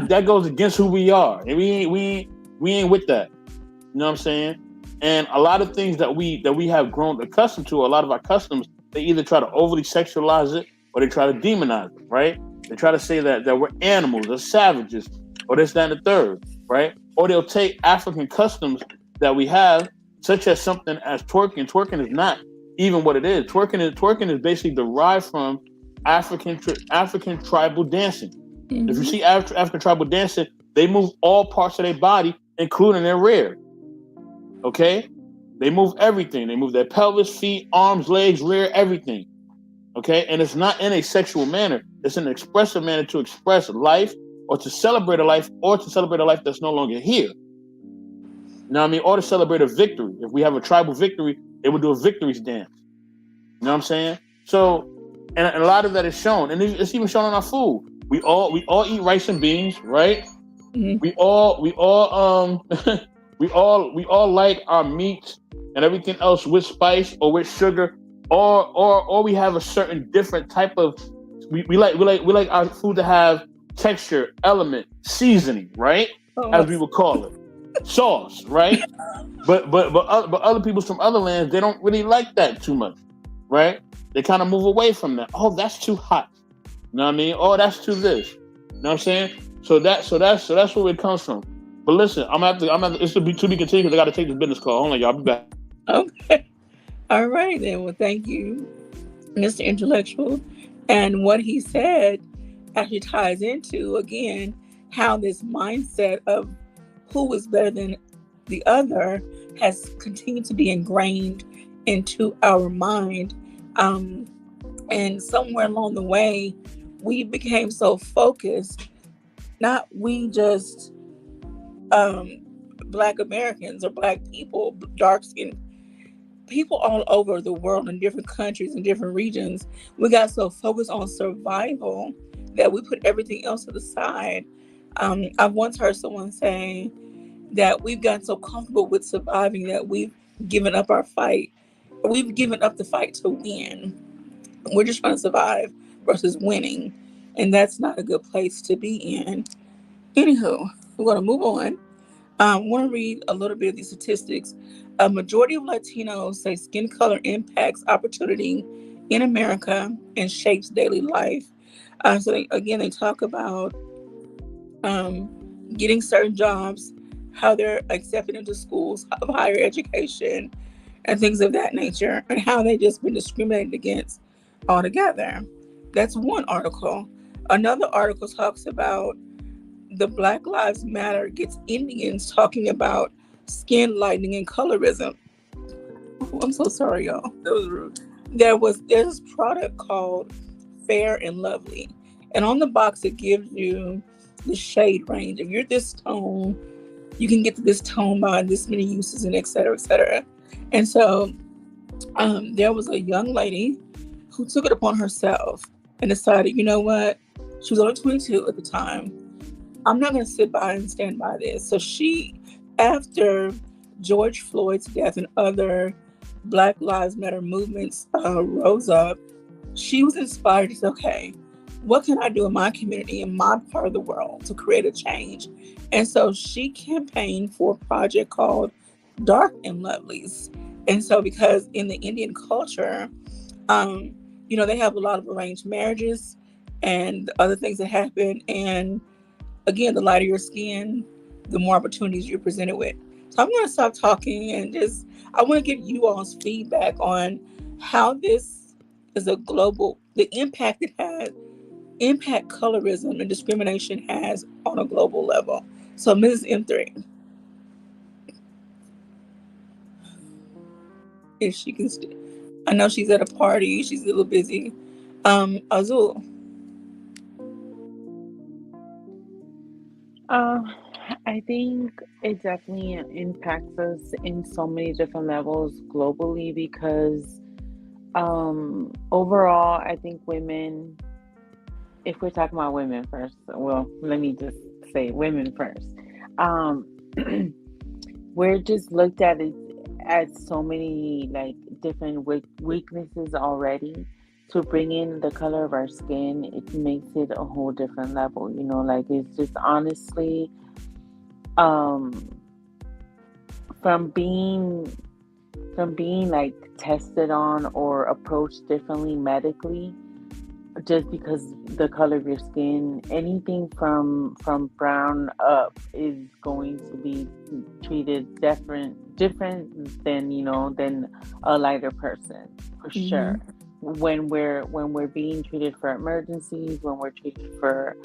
That goes against who we are, and we ain't with that. You know what I'm saying? And a lot of things that we have grown accustomed to, a lot of our customs, they either try to overly sexualize it or they try to demonize it, right? They try to say that we're animals or savages or this, that, and the third, right? Or they'll take African customs that we have, such as something as twerking. Twerking is not even what it is. Twerking is basically derived from African tribal dancing. If you see African tribal dancing, they move all parts of their body, including their rear. Okay? They move everything. They move their pelvis, feet, arms, legs, rear, everything. Okay? And it's not in a sexual manner. It's in an expressive manner to express life or to celebrate a life or to celebrate a life that's no longer here. You know what I mean? Or to celebrate a victory. If we have a tribal victory, they would do a victories dance. You know what I'm saying? So, and a lot of that is shown. And it's even shown on our food. We all eat rice and beans, right? We all we all like our meats and everything else with spice or with sugar, or we have a certain different type of we like our food to have texture, element, seasoning, right? As we would call it, sauce, right? But other people from other lands, they don't really like that too much, right? They kind of move away from that. Oh, that's too hot. You know what I mean? Oh, that's too this. You know what I'm saying? So that's where it comes from. But listen, it's to be continued because I got to take this business call. Hold on, y'all. I'll be back. Okay. All right then. Well, thank you, Mr. Intellectual. And what he said actually ties into, again, how this mindset of who is better than the other has continued to be ingrained into our mind. And somewhere along the way, we became so focused, not we just Black Americans or Black people, dark skinned people all over the world in different countries and different regions. We got so focused on survival that we put everything else to the side. I've once heard someone say that we've gotten so comfortable with surviving that we've given up our fight. We've given up the fight to win. We're just trying to survive versus winning. And that's not a good place to be in. Anywho, we're going to move on. I want to read a little bit of these statistics. A majority of Latinos say skin color impacts opportunity in America and shapes daily life. Again, they talk about um, getting certain jobs, how they're accepted into schools of higher education, and things of that nature, and how they've just been discriminated against altogether. That's one article. Another article talks about the Black Lives Matter gets Indians talking about skin lightening and colorism. Oh, I'm so sorry, y'all. That was rude. There's this product called Fair and Lovely, and on the box it gives you the shade range. If you're this tone, you can get to this tone by this many uses, and et cetera, et cetera. And so there was a young lady who took it upon herself and decided, you know what? She was only 22 at the time. I'm not going to sit by and stand by this. So she, after George Floyd's death and other Black Lives Matter movements rose up, she was inspired to say, okay, what can I do in my community, in my part of the world to create a change? And so she campaigned for a project called Dark and Lovelies. And so because in the Indian culture, um, they have a lot of arranged marriages and other things that happen. And again, the lighter your skin, the more opportunities you're presented with. So I'm going to stop talking and I want to get you all's feedback on how this is the impact colorism and discrimination has on a global level. So Mrs. M3, if she can, I know she's at a party, she's a little busy. Azul. Uh, I think it definitely impacts us in so many different levels globally because overall, I think women, if we're talking about women first, well, let me just say women first. Um, we're just looked at it as so many like different weaknesses already. To bring in the color of our skin, it makes it a whole different level. Like it's just honestly, um, from being like tested on or approached differently medically just because the color of your skin, anything from brown up is going to be treated different than a lighter person for sure. When we're being treated for emergencies, when we're treated for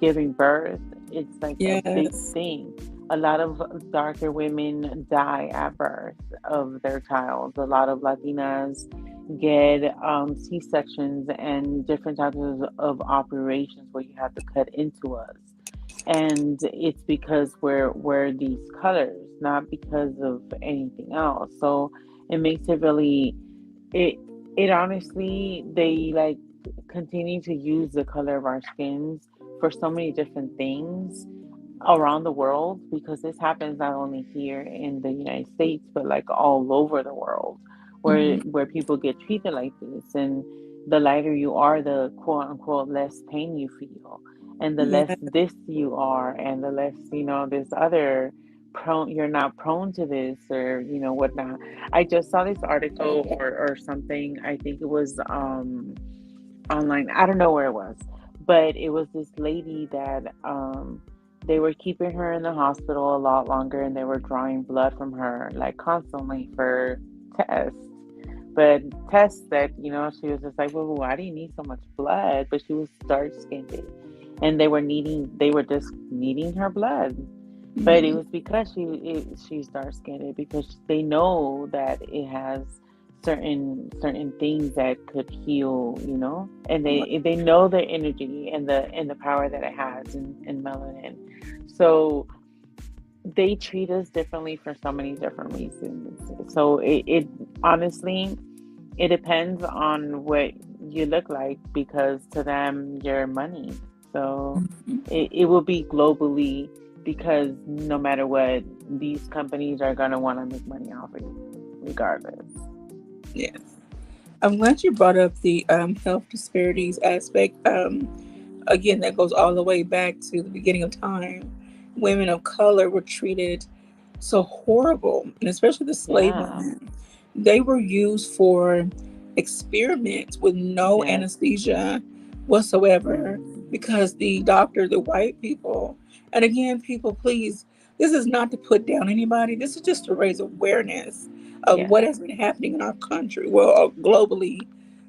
giving birth, it's like a big Yes. thing. A lot of darker women die at birth of their child. A lot of Latinas get C-sections and different types of operations where you have to cut into us. And it's because we're these colors, not because of anything else. So it makes it really, it honestly, they like continue to use the color of our skins for so many different things around the world, because this happens not only here in the United States but like all over the world, Mm-hmm. where people get treated like this. And the lighter you are, the quote unquote less pain you feel, and the less Yeah. this you are, and the less this other prone, you're not prone to this or whatnot. I just saw this article or something, I think it was online, I don't know where it was, but it was this lady that they were keeping her in the hospital a lot longer, and they were drawing blood from her like constantly for tests. But tests that, she was just like, well, why do you need so much blood? But she was dark skinned, and they were just needing her blood. But it Mm-hmm. was because she's dark skinned, because they know that it has certain things that could heal, and they know the energy and the power that it has in melanin. So they treat us differently for so many different reasons. So it honestly, it depends on what you look like, because to them you're money. So Mhm. it will be globally because no matter what, these companies are gonna want to make money off of you, regardless. Yes. I'm glad you brought up the health disparities aspect. Again, that goes all the way back to the beginning of time. Women of color were treated so horrible, and especially the slave Yeah. women. They were used for experiments with no Yes. anesthesia whatsoever Hmm. because the doctor, the white people, and again, people, please, this is not to put down anybody. This is just to raise awareness of Yeah. what has been happening in our country, well, globally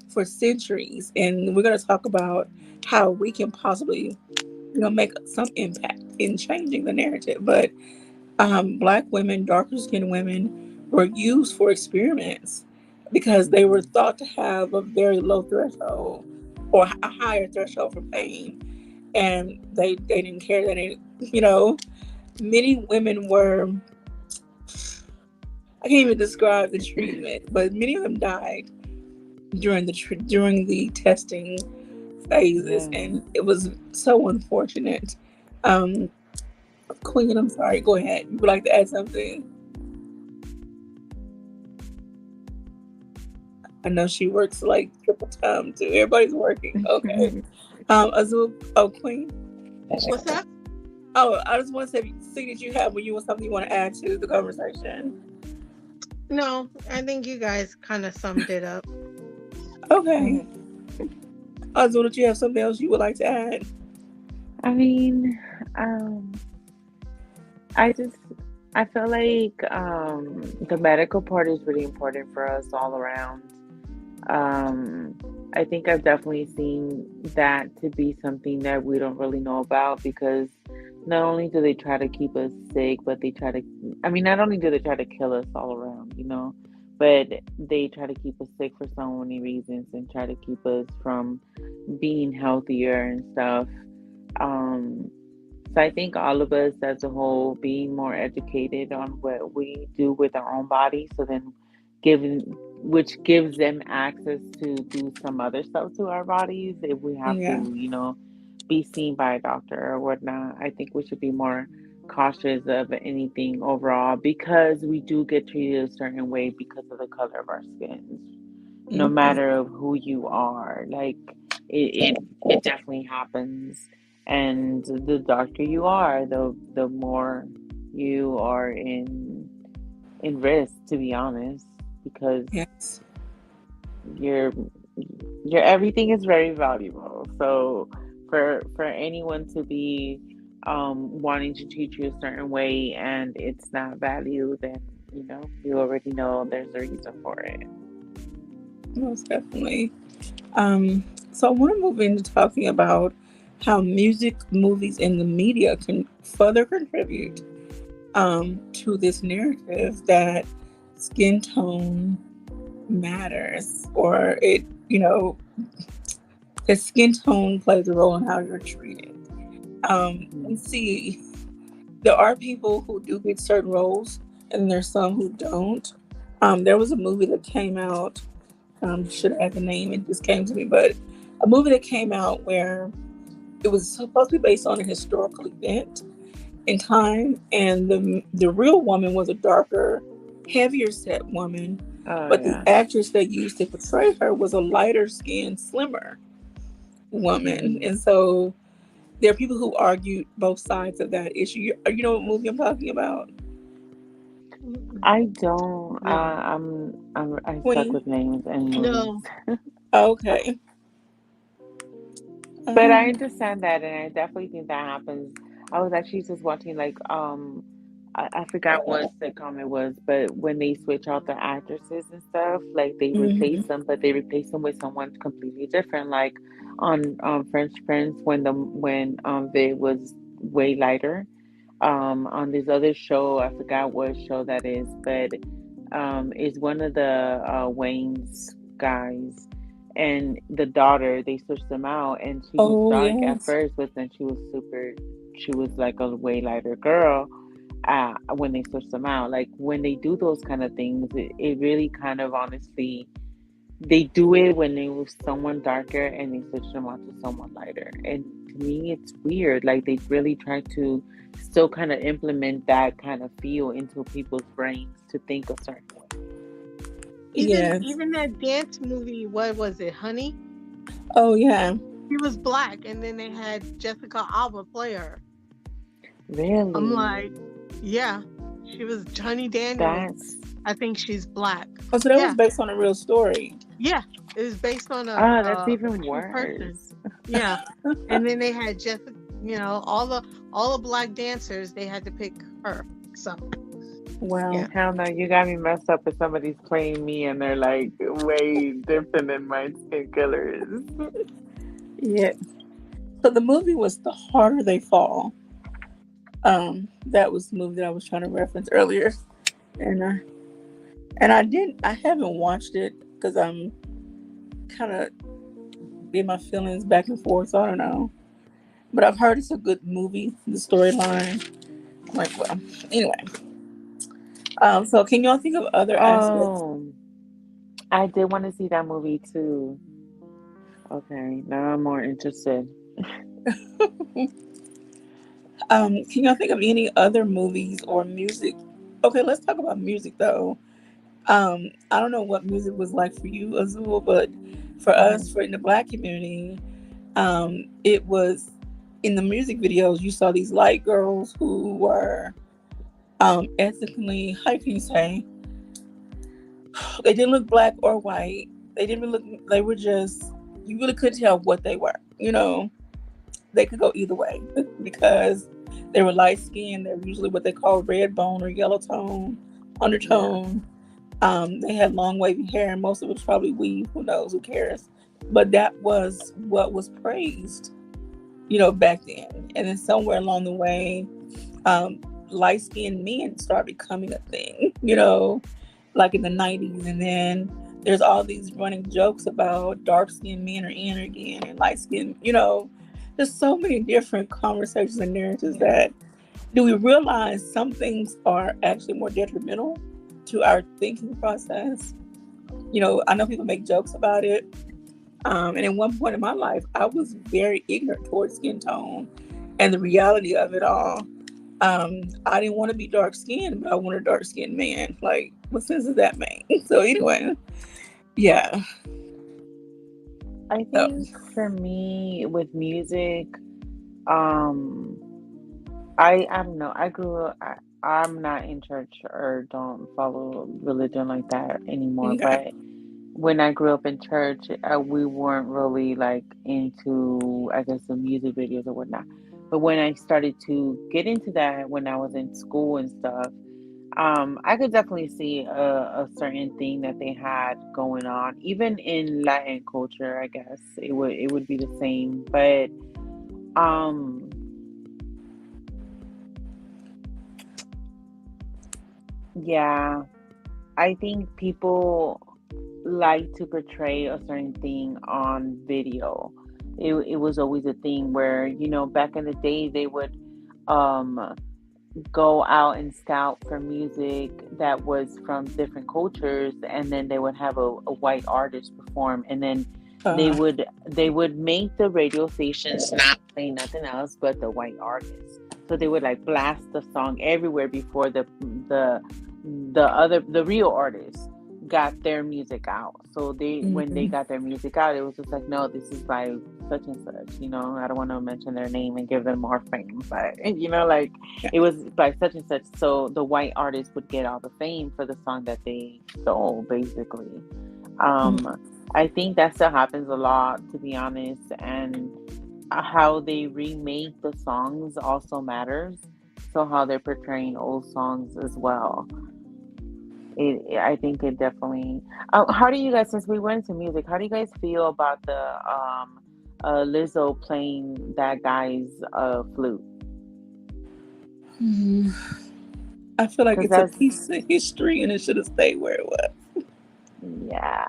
for centuries. And we're going to talk about how we can possibly, make some impact in changing the narrative. But black women, darker skinned women were used for experiments because they were Hmm. thought to have a very low threshold or a higher threshold for pain. And they didn't care that many women were, I can't even describe the treatment, but many of them died during the testing phases, Yes. and it was so unfortunate. Um, Queen, I'm sorry. Go ahead. You would like to add something? I know she works like triple time too. Everybody's working. Okay. Azul. Oh, Queen. What's that? Oh, I just want to see that you have when you want something you want to add to the conversation. No, I think you guys kind of summed it up. Okay. Azul, did you have something else you would like to add? I mean, um, I just I feel like the medical part is really important for us all around. Um, I think I've definitely seen that to be something that we don't really know about because not only do they try to keep us sick, but they try to, I mean, not only do they try to kill us all around, but they try to keep us sick for so many reasons and try to keep us from being healthier and stuff. Um, so I think all of us as a whole being more educated on what we do with our own body, so then giving which gives them access to do some other stuff to our bodies if we have Yeah. to, be seen by a doctor or whatnot. I think we should be more cautious of anything overall because we do get treated a certain way because of the color of our skins, no Hmm. matter of who you are. Like it definitely happens. And the darker you are, the more you are in risk, to be honest, because Yes. your your everything is very valuable. So for anyone to be wanting to treat you a certain way and it's not valued, then you already know there's a reason for it. Most definitely. So I want to move into talking about how music, movies, and the media can further contribute to this narrative that skin tone matters, or that skin tone plays a role in how you're treated. Hmm. And see, there are people who do get certain roles, and there's some who don't. There was a movie that came out. Should have had the name. It just came to me, but a movie that came out where it was supposed to be based on a historical event in time, and the real woman was a darker, heavier set woman, Oh but the yeah. actress they used to portray her was a lighter skinned, slimmer woman, Hmm. and so there are people who argued both sides of that issue. You know what movie I'm talking about? Mm-mm. I don't. No, I suck Queen. with names and movies. no. Okay. But I Um. understand that, and I definitely think that happens. I was actually just watching like I forgot what sitcom it was, but when they switch out the actresses and stuff, like they replace Mhm. them, but they replace them with someone completely different. Like on French Prince, when Viv was way lighter. On this other show, I forgot what show that is, but is one of the Wayne's guys and the daughter. They switched them out, and she was Oh dark at yes. first, but then she was like a way lighter girl when they switched them out. Like when they do those kind of things, it really kind of honestly they do it when it was someone darker and they switch them out to someone lighter. And to me, it's weird. Like they really try to still kind of implement that kind of feel into people's brains to think a certain way. Yes. Even that dance movie, what was it, Honey? Oh yeah. She was black, and then they had Jessica Alba play her. I'm Really? like, yeah, she was Honey Daniels. That's I think she's black. Oh, so that was Yeah, based on a real story. yeah. It was based on that's a even true person. worse. Yeah, and then they had Jessica. You know, all the black dancers. They had to pick her. So Wow. yeah. Hell no, you got me messed up if somebody's playing me and they're like way different than my skin color is. Yeah. So the movie was The Harder They Fall. That was the movie that I was trying to reference earlier, and I haven't watched it because I'm kind of getting my feelings back and forth. So I don't know, but I've heard it's a good movie. The storyline, like, well, anyway. So can y'all think of other aspects? Oh, I did want to see that movie too. Okay, now I'm more interested. Can y'all think of any other movies or music? Okay, let's talk about music though. I don't know what music was like for you, Azul, but for Hmm. us, for in the Black community, it was in the music videos. You saw these light girls who were ethnically, how can you say, they didn't look black or white. They didn't really look. They were just, you really couldn't tell what they were. You know, they could go either way because they were light skinned. They're usually what they call red bone or yellow tone, Yeah. undertone. They had long wavy hair, and most of it was probably weave. Who knows? Who cares? But that was what was praised, back then. And then somewhere along the way, um, light skinned men started becoming a thing, like in the 90s. And then there's all these running jokes about dark skinned men are in again and light skinned, there's so many different conversations and narratives that do we realize some things are actually more detrimental to our thinking process? I know people make jokes about it. And at one point in my life, I was very ignorant towards skin tone and the reality of it all. I didn't want to be dark skinned, but I wanted a dark skinned man. Like, what sense does that make? So anyway, yeah. I So, think for me with music, um, I don't know. I'm not in church or don't follow religion like that anymore. okay. But when I grew up in church, we weren't really like into, I guess, the music videos or whatnot. But when I started to get into that, when I was in school and stuff, I could definitely see a certain thing that they had going on, even in Latin culture. I guess it would be the same, but um, yeah, I think people like to portray a certain thing on video. It was always a thing where, back in the day they would um go out and scout for music that was from different cultures, and then they would have a white artist perform, and then they Uh, would they would make the radio stations not play nothing else but the white artist. So they would like blast the song everywhere before the the real artists got their music out. So when they mhm. got their music out, it was just like, no, this is by such and such. I don't want to mention their name and give them more fame, but like Yeah. it was by such and such. So the white artist would get all the fame for the song that they stole, basically. Mhm. Um, I think that still happens a lot, to be honest, and how they remake the songs also matters. So how they're portraying old songs as well. I think it definitely. How do you guys, since we went to music, how do you guys feel about the Lizzo playing that guy's flute? Mhm. I feel like Because it's a that's, piece of history and it should have stayed where it was. yeah.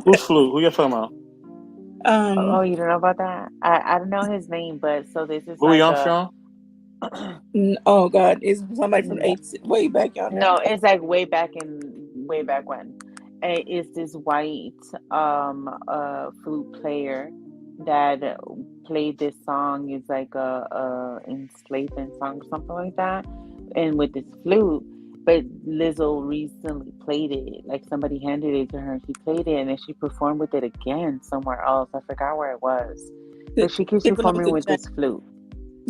Who's flu? Who you talking about? Oh, Um, you don't know about that? I don't know his name, but so this is Louis like a. Armstrong? oh God, it's somebody from No, way back yonder. no, it's like way back when. is this white flute player that played this song. It's like a enslavement song or something like that, and with this flute. But Lizzo recently played it, like somebody handed it to her and she played it, and then she performed with it again somewhere else. I forgot where it was, but she keeps It belongs performing to with this flute.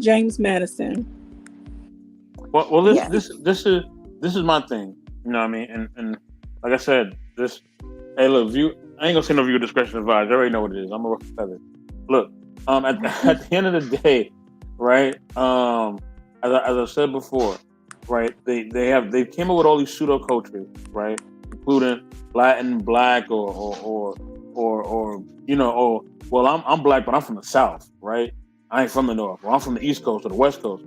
James Madison. Well, Yeah. this is my thing. You know what I mean? And like I said, this. Hey, look, I ain't gonna say no viewer discretion advised. I already know what it is. I'm a rough feather. Look, at the end of the day, right? As I said before, right? They came up with all these pseudo cultures, right? Including Latin, Black, or well, I'm Black, but I'm from the South, right? I ain't from the North. Well, I'm from the East Coast or the West Coast.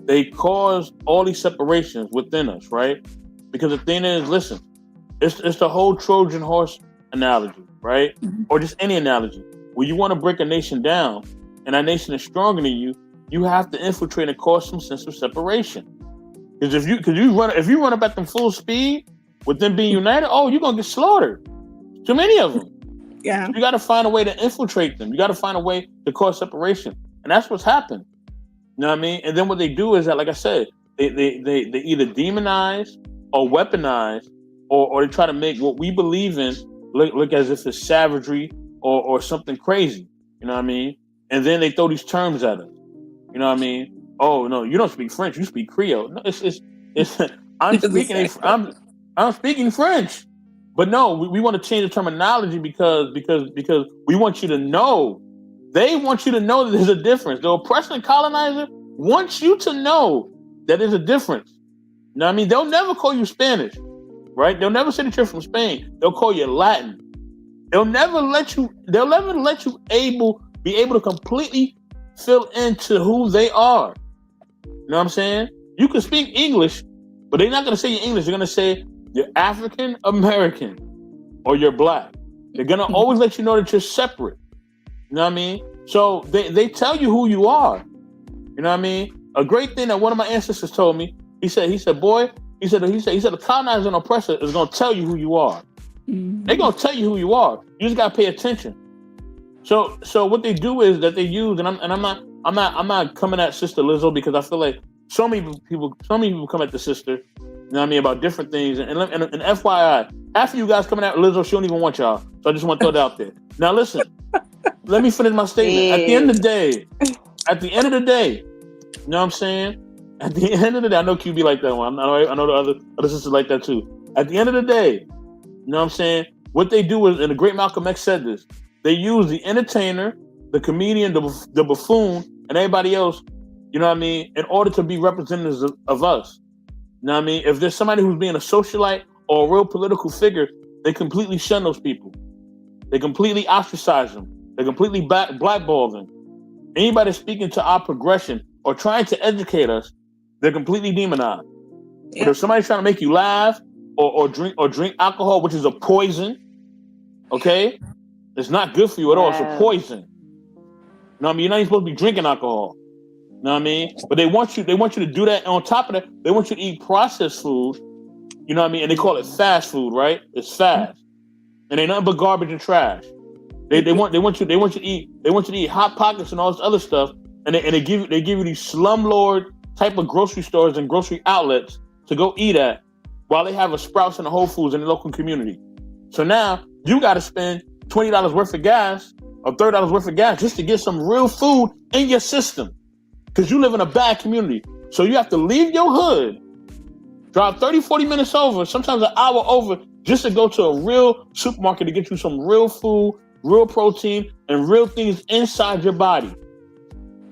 They cause all these separations within us, right? Because the thing is, listen, it's the whole Trojan horse analogy, right? Or just any analogy. When you want to break a nation down, and that nation is stronger than you, you have to infiltrate and cause some sense of separation. Because if you run up at them full speed with them being united, oh, you're gonna get slaughtered. Too many of them. Yeah. You got to find a way to infiltrate them. You got to find a way to cause separation, and that's what's happened. You know what I mean? And then what they do is that, like I said, they either demonize or weaponize, or they try to make what we believe in look as if it's savagery or something crazy. You know what I mean? And then they throw these terms at us. You know what I mean? Oh no, you don't speak French. You speak Creole. No, it's I'm speaking I'm speaking French. But no, we want to change the terminology because we want you to know. They want you to know that there's a difference. The oppressor and colonizer wants you to know that there's a difference. You know what I mean? They'll never call you Spanish, right? They'll never say that you're from Spain. They'll call you Latin. They'll never let you be able to completely fill into who they are. You know what I'm saying? You can speak English, but they're not going to say you're English. They're going to say you're African American or you're Black. They're going to always let you know that you're separate. You know what I mean? So they tell you who you are. You know what I mean? A great thing that one of my ancestors told me, he said, boy, he said the colonizer and oppressor is going to tell you who you are. Mm-hmm. They're going to tell you who you are. You just got to pay attention. So what they do is that they use, and I'm not coming at Sister Lizzo because I feel like so many people come at the sister, you know what I mean, about different things. And FYI, half of you guys coming at Lizzo, she don't even want y'all. So I just want to throw that out there. Now listen, let me finish my statement. At the end of the day, you know what I'm saying? At the end of the day, I know QB like that one. I know the other sisters like that too. At the end of the day, you know what I'm saying? What they do is, and the great Malcolm X said this, they use the entertainer, the comedian, the buffoon, and everybody else, you know what I mean, in order to be representatives of us. You know what I mean? If there's somebody who's being a socialite or a real political figure, they completely shun those people. They completely ostracize them. They completely blackball them. Anybody speaking to our progression or trying to educate us, they're completely demonized. But if somebody's trying to make you laugh or drink alcohol, which is a poison, okay? It's not good for you at all. It's a poison. You know what I mean? You're not even supposed to be drinking alcohol. You know what I mean? But they want you to do that. And on top of that, they want you to eat processed food. You know what I mean? And they call it fast food, right? It's fast. And they nothing but garbage and trash. They want you to eat Hot Pockets and all this other stuff. And they give you these slumlord type of grocery stores and grocery outlets to go eat at while they have a Sprouts and a Whole Foods in the local community. So now you got to spend $20 worth of gas or $30 worth of gas just to get some real food in your system because you live in a bad community. So you have to leave your hood, drive 30, 40 minutes over, sometimes an hour over, just to go to a real supermarket to get you some real food, real protein, and real things inside your body.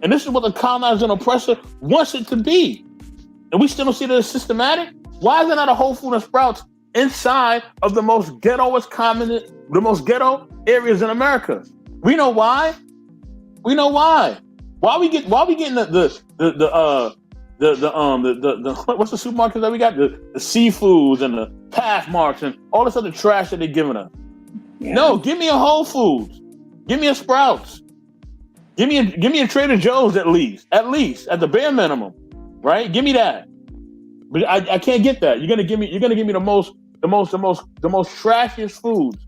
And this is what the colonizer and oppressor wants it to be. And we still don't see that it's systematic. Why is there not a Whole Food and Sprouts inside of the most the most ghetto areas in America? We know why. Why we getting the what's the supermarkets that we got? The Seafoods and the Pathmarks and all this other trash that they're giving us. Yeah. No, give me a Whole Foods. Give me a Sprouts. Give me a Trader Joe's at least at the bare minimum, right? Give me that. But I can't get that. You're gonna give me the most the most trashiest foods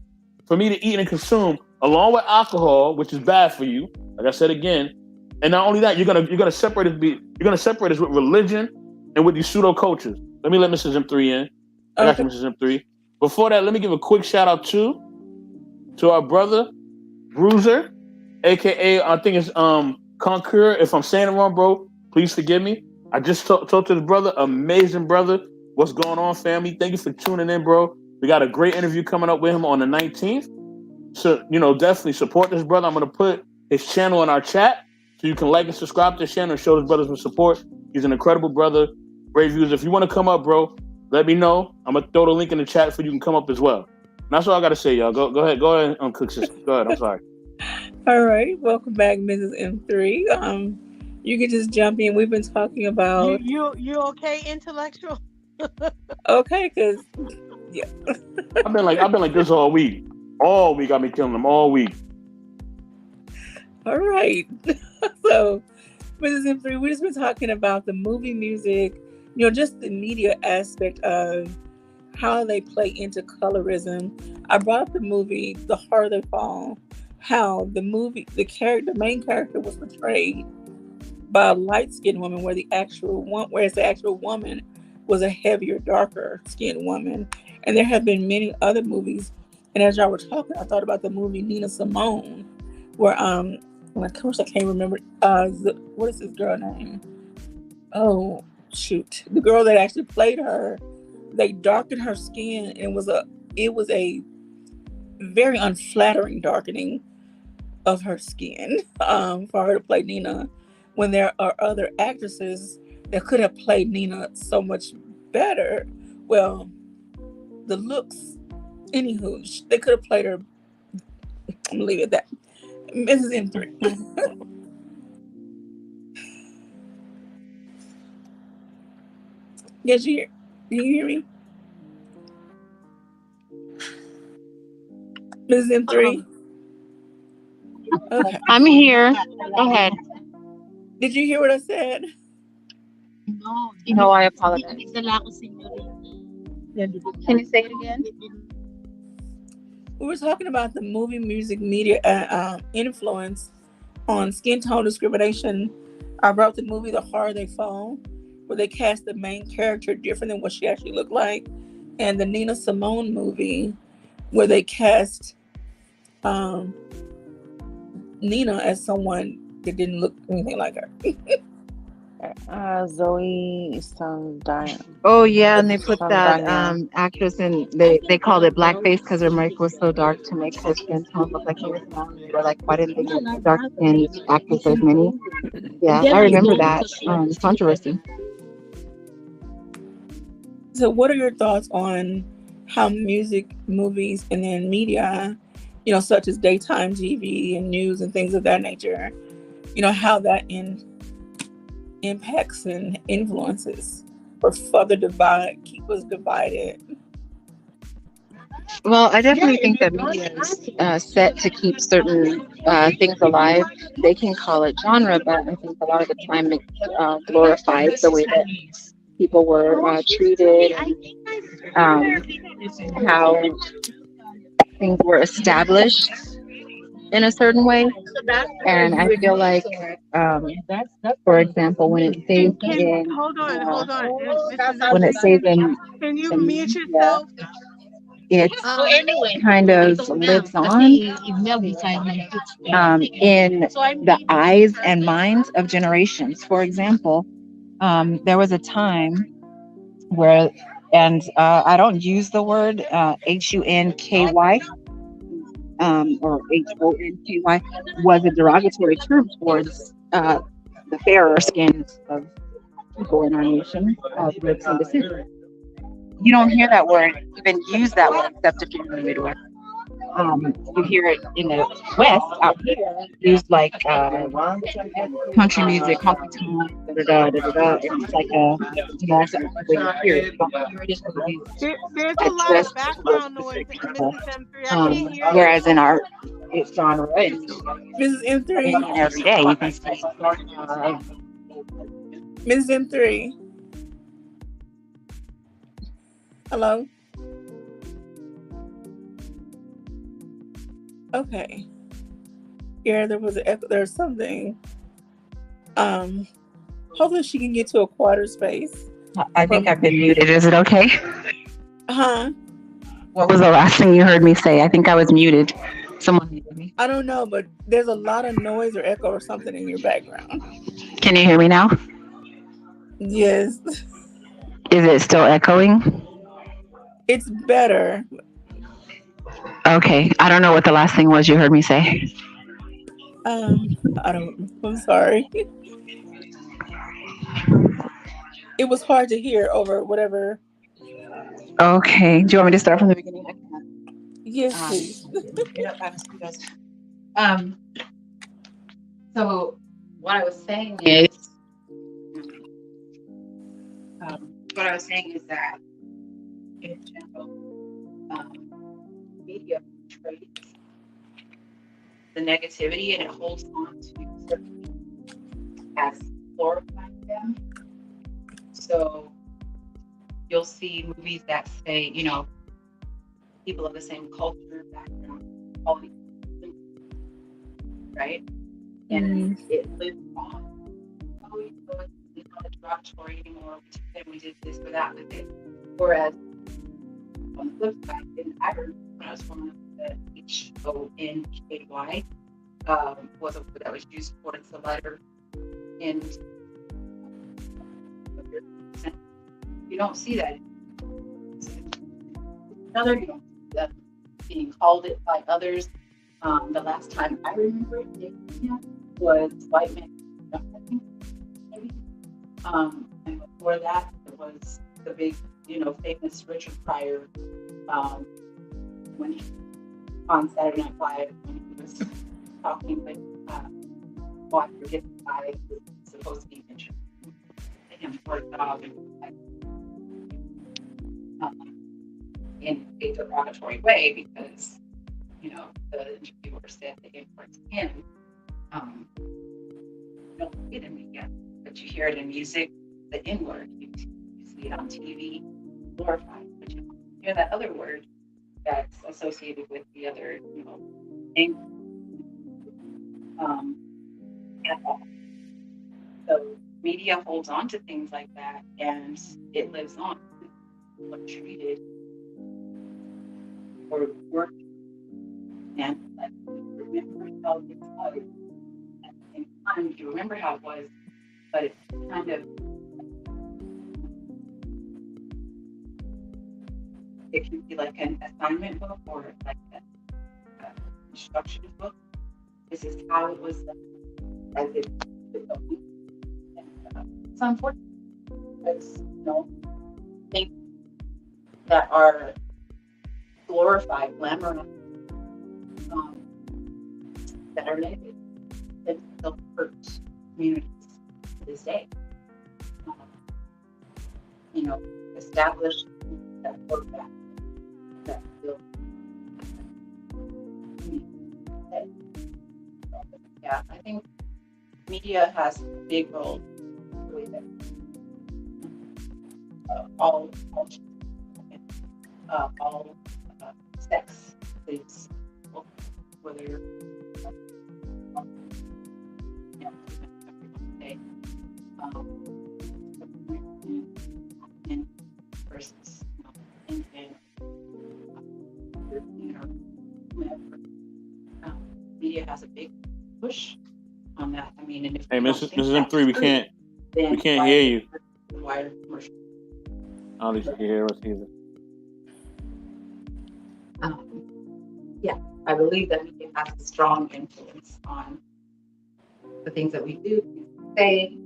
for me to eat and consume, along with alcohol, which is bad for you. Like I said again, and not only that, you're gonna separate us. You're gonna separate us with religion and with these pseudo cultures. Let me let Mrs. M3 in. I got you, Mrs. M3. Before that, let me give a quick shout out to our brother Bruiser, aka I think it's Conqueror. If I'm saying it wrong, bro, please forgive me. I just talked to the brother, amazing brother. What's going on, family? Thank you for tuning in, bro. We got a great interview coming up with him on the 19th. So, definitely support this brother. I'm going to put his channel in our chat so you can like and subscribe to his channel and show his brothers some support. He's an incredible brother. Great views. If you want to come up, bro, let me know. I'm going to throw the link in the chat so you can come up as well. And that's all I got to say, y'all. Go ahead. Go ahead and cook sister. Go ahead. I'm sorry. All right. Welcome back, Mrs. M3. You can just jump in. We've been talking about... You okay, intellectual? Okay, because... Yeah. I've been like this all week. All week I've been killing them all week. All right. So, Mrs. M3, we've just been talking about the movie music, just the media aspect of how they play into colorism. I brought up the movie The Harder They Fall, how the main character was portrayed by a light-skinned woman, whereas the actual woman was a heavier, darker skinned woman. And there have been many other movies. And as y'all were talking, I thought about the movie Nina Simone, where of course I can't remember what is this girl name? Oh shoot. The girl that actually played her, they darkened her skin, and it was a very unflattering darkening of her skin for her to play Nina, when there are other actresses that could have played Nina so much better. Well, the looks, anywho, they could have played her. I'm gonna leave it at that. Mrs. M3. Yes, you hear me? Mrs. M3? Okay. I'm here. Go ahead. Did you hear what I said? No, I apologize. Can you say it again? We were talking about the movie music media influence on skin tone discrimination. I brought the movie The Harder They Fall, where they cast the main character different than what she actually looked like, and the Nina Simone movie, where they cast Nina as someone that didn't look anything like her. Zoe Saldana. Oh yeah, and they put that actress in. They called it blackface because her mic was so dark to make her skin tone look like she was brown. They were like, why didn't they get dark skinned actors as many? Yeah, I remember that controversy. So, what are your thoughts on how music, movies, and then media, such as daytime TV and news and things of that nature, how that impacts and influences or further keep us divided? Well, I definitely think that media is set to keep certain things alive. They can call it genre, but I think a lot of the time it glorifies the way that people were treated, and how things were established in a certain way. And I feel like, for example, when it says in, hold on. when it says in, Can you mute yourself? it kind of lives on in the eyes and minds of generations. For example, there was a time where, and I don't use the word HUNKY, or HONKY, was a derogatory term towards the fairer skins of people in our nation of roots and descent. You don't hear that word, even use that word, except if you're in the Midwest. You hear it in the West, out here, used like country music, honky tonk, and it's like that's the way you hear it. You don't hear it just because There's a lot of background noise, Mrs. M3. I can't hear you. whereas in our genre, Mrs. M3. every day you can see. Mrs. M3. Hello? Okay. Yeah, there was an echo. There's something. Um, hopefully she can get to a quieter space. I think I've been muted. Is it okay? Huh? What was the last thing you heard me say? I think I was muted. Someone muted me. I don't know, but there's a lot of noise or echo or something in your background. Can you hear me now? Yes, Is it still echoing? it's better. Okay. I don't know what the last thing was you heard me say. I don't. I'm sorry. It was hard to hear over whatever. Okay. Do you want me to start from the beginning? I can. Yes, please. So what I was saying is, that in general, media portrays the negativity and it holds on to certain things as glorifying them. So you'll see movies that say, people of the same culture, background, all these things, right? And it lives on. Oh, it's not derogatory anymore. We did this or that with it. Whereas on the flip side, and I remember when I was growing up, the HONKY was a word that was used towards the letter. And you don't see that. Another, you don't see that being called it by others. The last time I remember it was white men. Maybe. And before that, it was the big, famous Richard Pryor, when he, on Saturday Night Live, when he was talking with, I forget the guy who was supposed to be mentioned to him for a job, in a derogatory way because, the interviewer said that it was him. You don't see it in media, but you hear it in music, the N word. You see it on TV, glorified, but you don't hear that other word that's associated with the other, name at all. So media holds on to things like that, and it lives on. What treated or worked, and remember how it was. At the same time, you remember how it was, but it's kind of, it can be like an assignment book or like an instruction book. This is how it was done, as it is. It's unfortunate because things that are glorified, glamorized, that are negative, that still hurt communities to this day. Established that work back, that still. Yeah, I think media has a big role with it. All sex things, whether versus whomever. Media has a big push on that. I mean, and if hey, Mrs. M3, we can't hear you. Why commercial? I don't think you can hear us either. Yeah, I believe that media has a strong influence on the things that we do, say,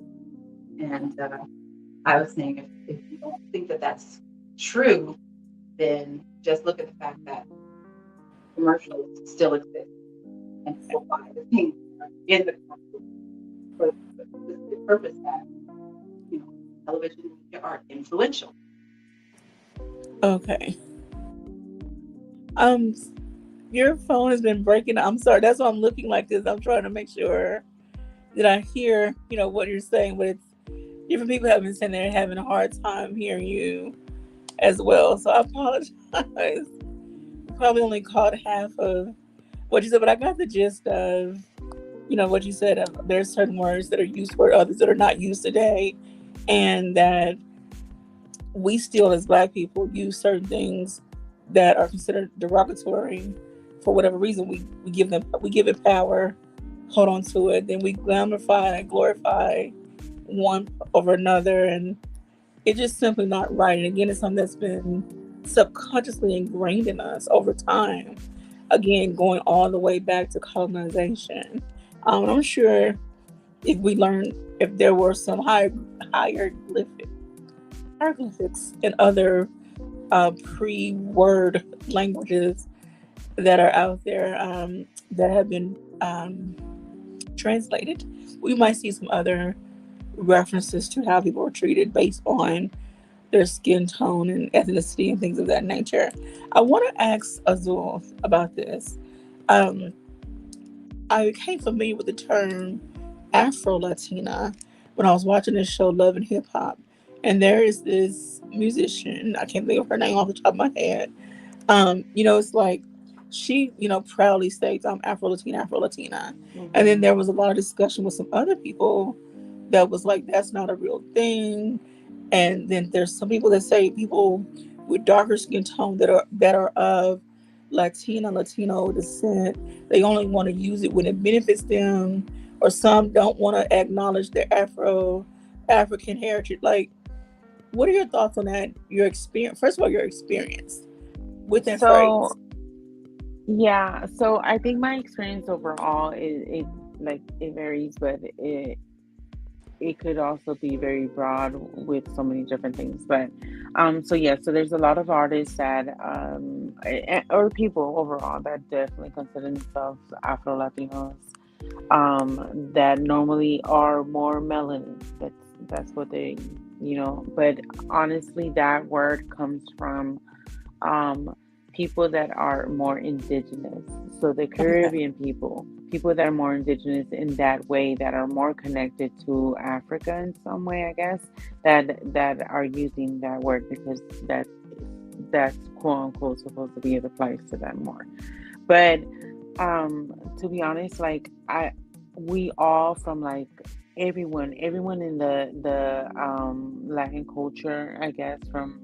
and I was saying if you don't think that that's true, then just look at the fact that commercials still exist and people buy the things in the commercial for the purpose that television and media are influential. Okay. Your phone has been breaking. I'm sorry. That's why I'm looking like this. I'm trying to make sure that I hear, what you're saying, but it's different people have been sitting there having a hard time hearing you as well. So I apologize. Probably only caught half of what you said, but I got the gist of, what you said. There's certain words that are used for others that are not used today, and that we still, as Black people, use certain things that are considered derogatory for whatever reason. We give it power, hold on to it, then we glorify one over another, and it's just simply not right. And again, it's something that's been subconsciously ingrained in us over time. Again, going all the way back to colonization. I'm sure if there were some hieroglyphics in other pre-word languages that are out there, that have been translated, we might see some other references to how people were treated based on their skin tone and ethnicity and things of that nature. I want to ask Azul about this. Um, I became familiar with the term Afro Latina when I was watching this show, Love and Hip Hop. And there is this musician, I can't think of her name off the top of my head. It's like she, proudly states, I'm Afro Latina, Afro Latina. And then Mm-hmm. there was a lot of discussion with some other people that was like, that's not a real thing. And then there's some people that say people with darker skin tone that are of Latino descent, they only want to use it when it benefits them, or some don't want to acknowledge their African heritage. Like, what are your thoughts on that? Your experience, first of all, your experience with that phrase. So yeah, so I think my experience overall it like it varies, but it could also be very broad with so many different things. But so yeah, so there's a lot of artists that or people overall that definitely consider themselves Afro Latinos, that normally are more melanin. That's what they, but honestly that word comes from um, people that are more indigenous. So the Okay. Caribbean people that are more indigenous in that way, that are more connected to Africa in some way, I guess, that are using that word because that's quote unquote supposed to be it applies to them more. But to be honest, like we all from like everyone in the Latin culture, I guess, from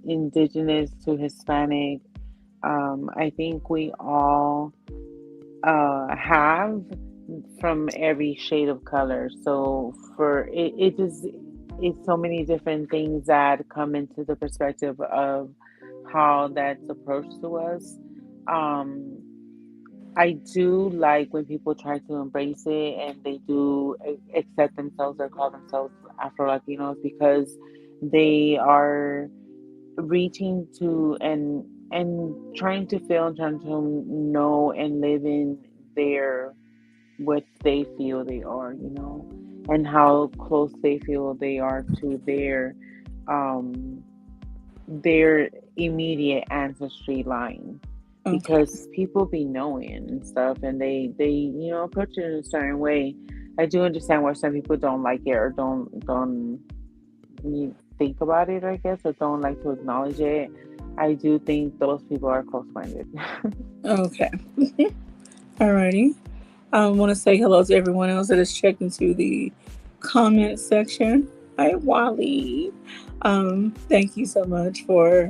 indigenous to Hispanic. I think we all have from every shade of color. So for it just it's so many different things that come into the perspective of how that's approached to us. Um, I do like when people try to embrace it and they do accept themselves or call themselves Afro Latinos because they are reaching to and trying to feel and trying to know and live in their what they feel they are, and how close they feel they are to um their immediate ancestry line, Okay. because people be knowing and stuff and they approach it in a certain way. I do understand why some people don't like it or don't you think about it, I guess, or don't like to acknowledge it. I do think those people are close minded. Okay. Alrighty. I want to say hello to everyone else that has checked into the comment section. Hi, Wally. Thank you so much for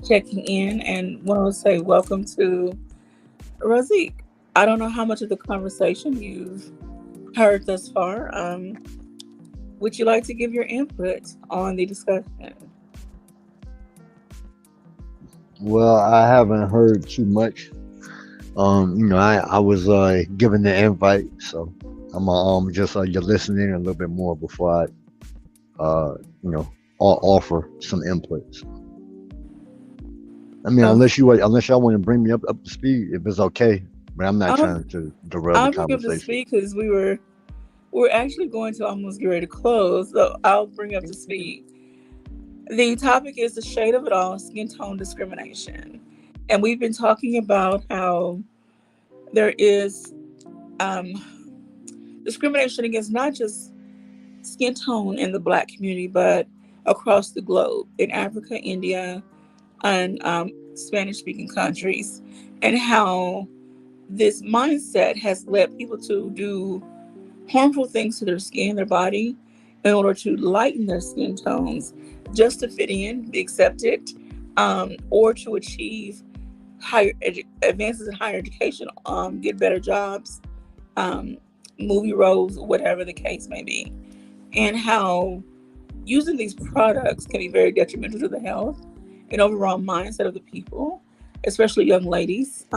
checking in, and want to say welcome to Razik. I don't know how much of the conversation you've heard thus far. Would you like to give your input on the discussion? Well, I haven't heard too much. I was given the invite, so I'm just you're listening a little bit more before I you know offer some inputs. I mean, Oh, unless y'all want to bring me up to speed, if it's okay, but I'm not I'll trying to derail the I'll bring up to conversation. speed because we're actually going to almost get ready to close, so I'll bring up to speed. The topic is the shade of it all, skin tone discrimination. And we've been talking about how there is um, discrimination against not just skin tone in the Black community, but across the globe in Africa, India, and Spanish speaking countries. and how this mindset has led people to do harmful things to their skin, their body, in order to lighten their skin tones, just to fit in, be accepted, or to achieve advances in higher education, get better jobs, um, movie roles, whatever the case may be, and how using these products can be very detrimental to the health and overall mindset of the people, especially young ladies.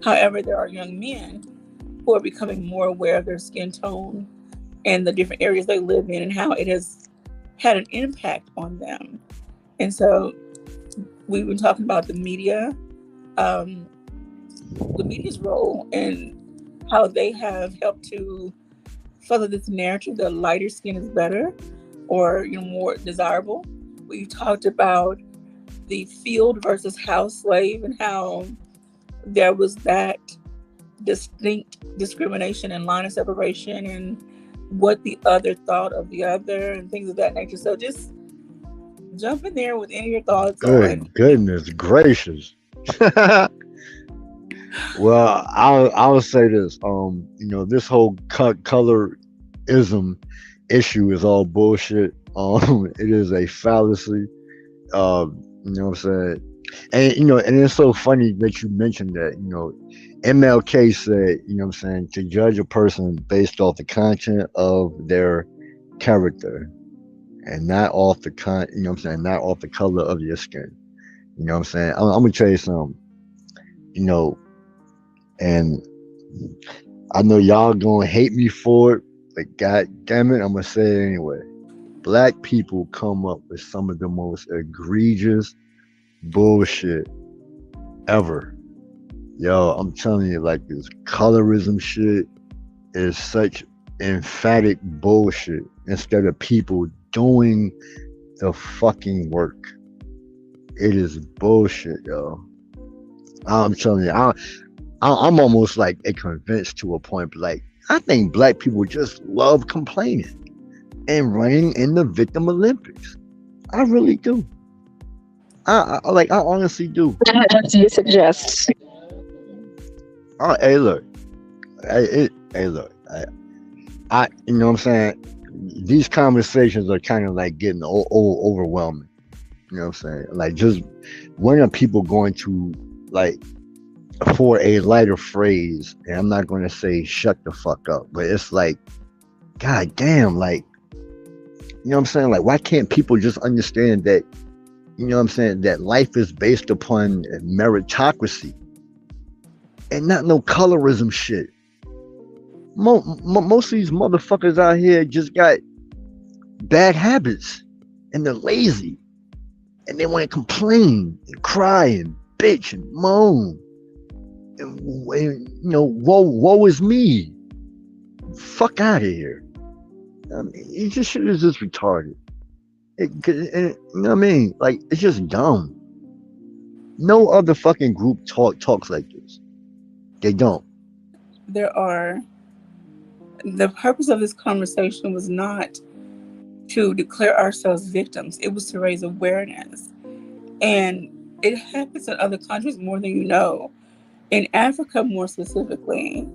However, there are young men who are becoming more aware of their skin tone and the different areas they live in and how it has had an impact on them. And so we've been talking about um, the media's role and how they have helped to further this narrative that lighter skin is better or more desirable. We talked about the field versus house slave and how there was that distinct discrimination and line of separation and what the other thought of the other and things of that nature. So just jump in there with any of your thoughts on. Good goodness gracious. Well, I'll say this. This whole colorism issue is all bullshit. It is a fallacy. You know what I'm saying? And and it's so funny that you mentioned that. MLK said, what I'm saying, to judge a person based off the content of their character and not off the what I'm saying, not off the color of your skin. You know what I'm saying? I'm gonna tell you something. And I know y'all gonna hate me for it, but god damn it, I'm gonna say it anyway. Black people come up with some of the most egregious bullshit ever. Yo, I'm telling you, like, this colorism shit is such emphatic bullshit instead of people doing the fucking work. It is bullshit, yo. I'm telling you, I'm almost like convinced to a point, but like, I think black people just love complaining and running in the victim Olympics. I really do. I honestly do. What do you suggest? Hey, look. Hey, look. You know what I'm saying? These conversations are kind of like getting overwhelming. You know what I'm saying? Like, just when are people going to, like, for a lighter phrase, and I'm not going to say shut the fuck up, but it's like, god damn, like, you know what I'm saying? Like, why can't people just understand that, you know what I'm saying, that life is based upon meritocracy and not no colorism shit? Most of these motherfuckers out here just got bad habits and they're lazy and they want to complain and cry and bitch and moan and woe is me. Fuck out of here. I mean, it just shit is just retarded. You know what I mean? Like, it's just dumb. No other fucking group talks like this. They don't. The purpose of this conversation was not to declare ourselves victims. It was to raise awareness. And it happens in other countries more than you know. In Africa, more specifically,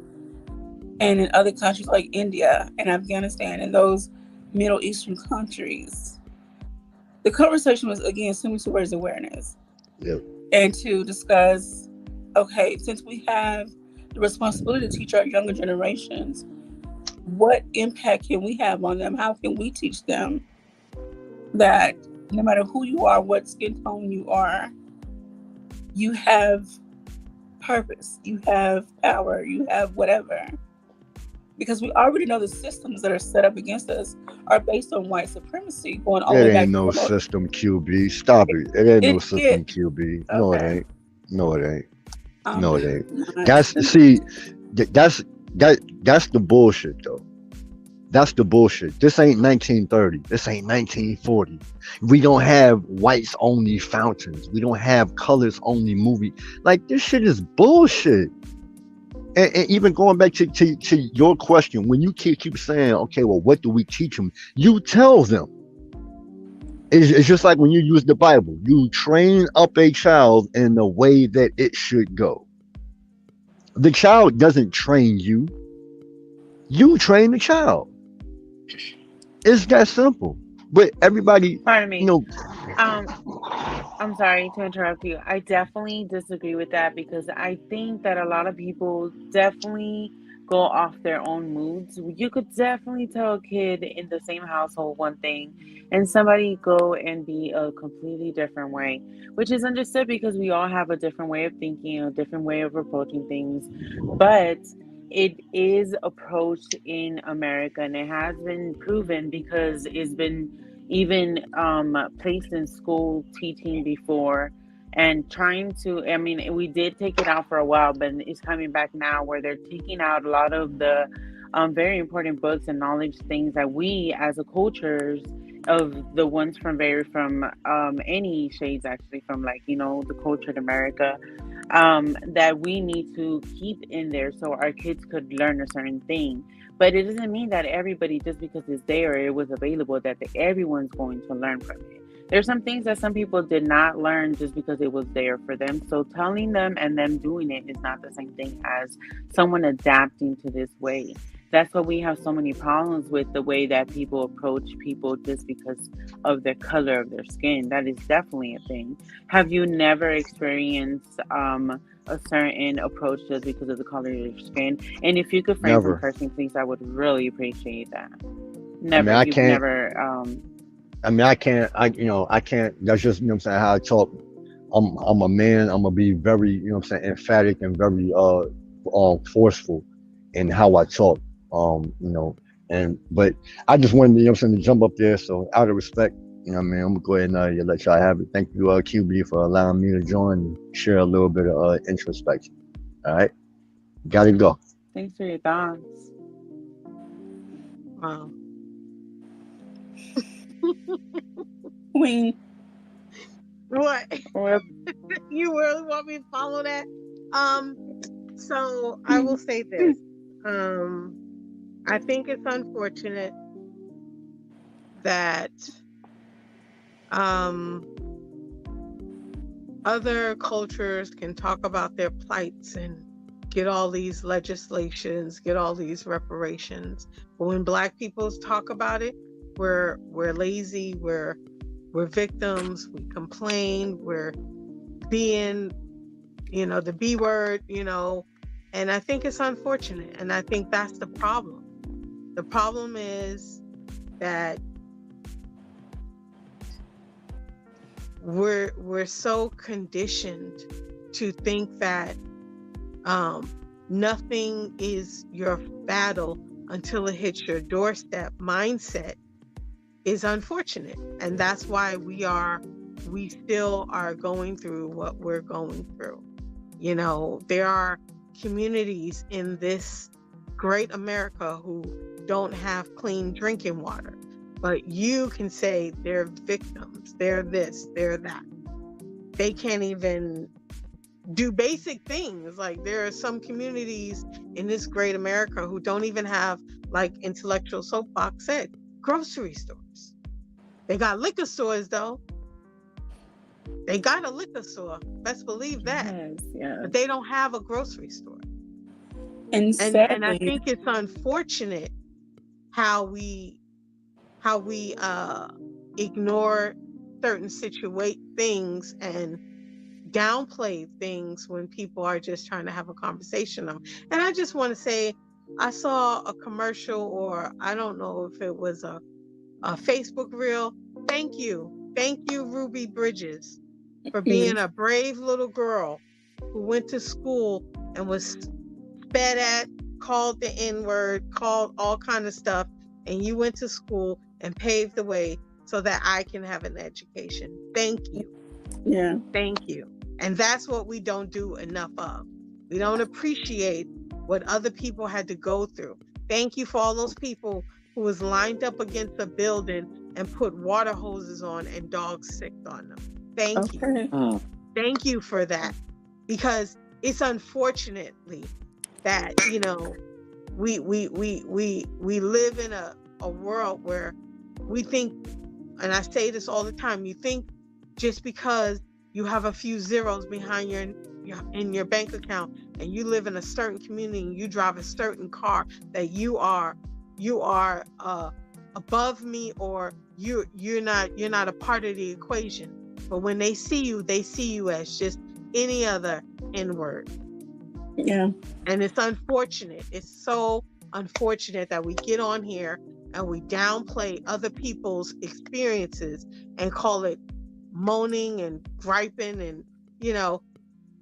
and in other countries like India and Afghanistan and those Middle Eastern countries. The conversation was, again, simply to raise awareness. Yep. And to discuss, okay, since we have the responsibility to teach our younger generations, what impact can we have on them? How can we teach them that no matter who you are, what skin tone you are, you have purpose, you have power, you have whatever. Because we already know the systems that are set up against us are based on white supremacy going all the way It back. ain't no system, QB. Stop it. It ain't no system, it. QB. No, Okay. it ain't. No, it ain't. No, it ain't. Not. That's that's the bullshit though. That's the bullshit. This ain't 1930. This ain't 1940. We don't have whites only fountains. We don't have colors only movie. Like, this shit is bullshit. And even going back to your question, when you keep saying, okay, well, what do we teach them? You tell them. It's just like when you use the Bible. You train up a child in the way that it should go. The child doesn't train you. You train the child. It's that simple. But everybody, Pardon you me. know, Um, I'm sorry to interrupt you. I definitely disagree with that because I think that a lot of people definitely go off their own moods. You could definitely tell a kid in the same household one thing and somebody go and be a completely different way, which is understood because we all have a different way of thinking, a different way of approaching things. But it is approached in America and it has been proven because it's been even placed in school teaching before and trying to, I mean, we did take it out for a while, but it's coming back now where they're taking out a lot of the very important books and knowledge things that we as a cultures of the ones from any shades actually from like the cultured America that we need to keep in there so our kids could learn a certain thing. But it doesn't mean that everybody, just because it's there, it was available, that everyone's going to learn from it. There's some things that some people did not learn just because it was there for them. So telling them and them doing it is not the same thing as someone adapting to this way. That's why we have so many problems with the way that people approach people just because of the color of their skin. That is definitely a thing. Have you never experienced a certain approach just because of the color of your skin? And if you could frame from never. cursing, please, I would really appreciate that. I mean, Never. I You've can't. never. I mean, I can't. I can't. That's just what I'm saying. How I talk. I'm a man. I'm gonna be very, what I'm saying, emphatic and very forceful in how I talk. And but I just wanted, what I'm saying, to jump up there. So out of respect, what I mean, I'm gonna go ahead and let y'all have it. Thank you, QB, for allowing me to join and share a little bit of introspection. All right, gotta go. Thanks for your thoughts. Wow. Queen. What? Well, You really want me to follow that? So I will say this. I think it's unfortunate that other cultures can talk about their plights and get all these legislations, get all these reparations. But when Black people talk about it, we're lazy, we're victims, we complain, we're being, the B word, and I think it's unfortunate. And I think that's the problem. The problem is that we're so conditioned to think that nothing is your battle until it hits your doorstep. Mindset is unfortunate, and that's why we still are going through what we're going through. There are communities in this great America who don't have clean drinking water, but you can say they're victims, they're this, they're that. They can't even do basic things. Like, there are some communities in this great America who don't even have, like Intellectual SoapBox said, grocery stores. They got liquor stores though. They got a liquor store, best believe that. yes. But they don't have a grocery store. And And I sadly, think it's unfortunate how we ignore certain things and downplay things when people are just trying to have a conversation on. And I just want to say, I saw a commercial, or I don't know if it was a Facebook reel. Thank you, Ruby Bridges, for being a brave little girl who went to school and was spat at, called the N-word, called all kind of stuff, and you went to school and paved the way so that I can have an education. Thank you. yeah. Thank you. And that's what we don't do enough of. We don't appreciate what other people had to go through. Thank you for all those people who was lined up against a building and put water hoses on and dogs sicked on them. Thank you. Thank you for that. Because it's unfortunately that, we live in a world where we think, and I say this all the time, you think just because you have a few zeros behind in your bank account and you live in a certain community and you drive a certain car, that you are above me, or you're not a part of the equation. But when they see you as just any other N-word. Yeah. And it's unfortunate. It's so unfortunate that we get on here and we downplay other people's experiences and call it moaning and griping, and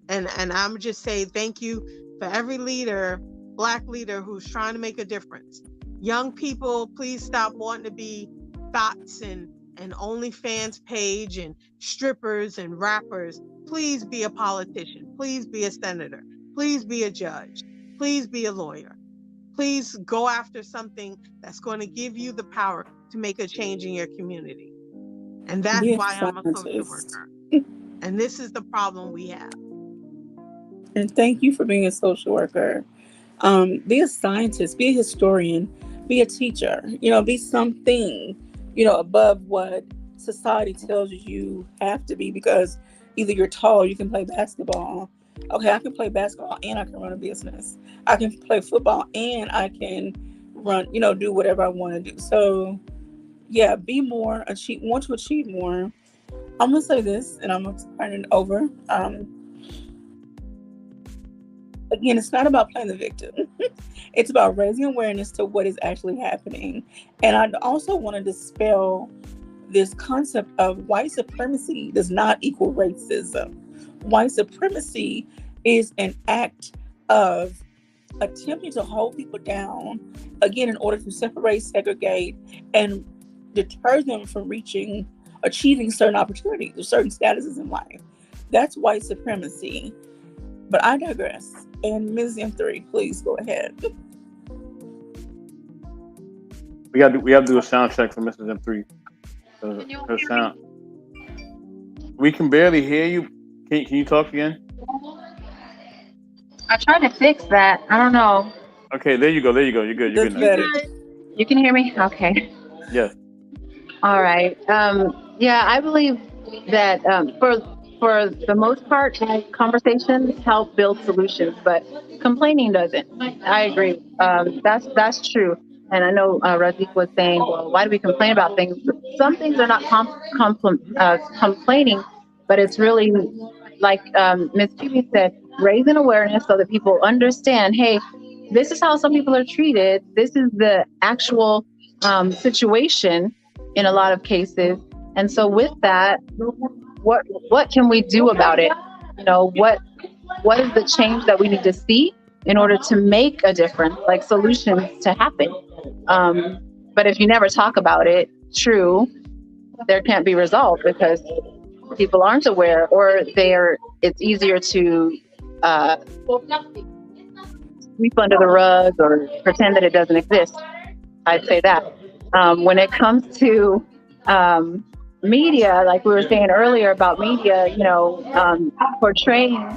and I'm just saying thank you for every leader, Black leader, who's trying to make a difference. Young people, please stop wanting to be thoughts and OnlyFans page and strippers and rappers. Please be a politician. Please be a senator. Please be a judge. Please be a lawyer. Please go after something that's going to give you the power to make a change in your community. And that's Be a why I'm a social scientist. worker. And this is the problem we have. And thank you for being a social worker. Be a scientist, be a historian, be a teacher, be something, above what society tells you you have to be, because either you're tall, you can play basketball. Okay, I can play basketball and I can run a business. I can play football and I can run, do whatever I want to do. So yeah, be more, want to achieve more. I'm gonna say this and I'm gonna turn it over. Again, it's not about playing the victim. It's about raising awareness to what is actually happening. And I also want to dispel this concept of white supremacy does not equal racism. White supremacy is an act of attempting to hold people down, again, in order to separate, segregate, and deter them from achieving certain opportunities or certain statuses in life. That's white supremacy. But I digress. And Ms. M3, please go ahead. We have to do a sound check for Mrs. M3. Her sound. We can barely hear you. Can you talk again? I tried to fix that. I don't know. Okay, there you go. There you go. You're good. You're That's good now. better. You can hear me? Okay. Yes. All right. Yeah, I believe that for the most part, conversations help build solutions, but complaining doesn't. I agree. That's true. And I know Razik was saying, well, why do we complain about things? Some things are not complaining, but it's really like Ms. QB said, raising awareness so that people understand, hey, this is how some people are treated. This is the actual situation in a lot of cases. And so with that, what can we do about it? What is the change that we need to see in order to make a difference, like solutions to happen? But if you never talk about it, true, there can't be resolved because people aren't aware, or it's easier to sweep under the rug or pretend that it doesn't exist. I'd say that. When it comes to media, like we were saying earlier about media, portraying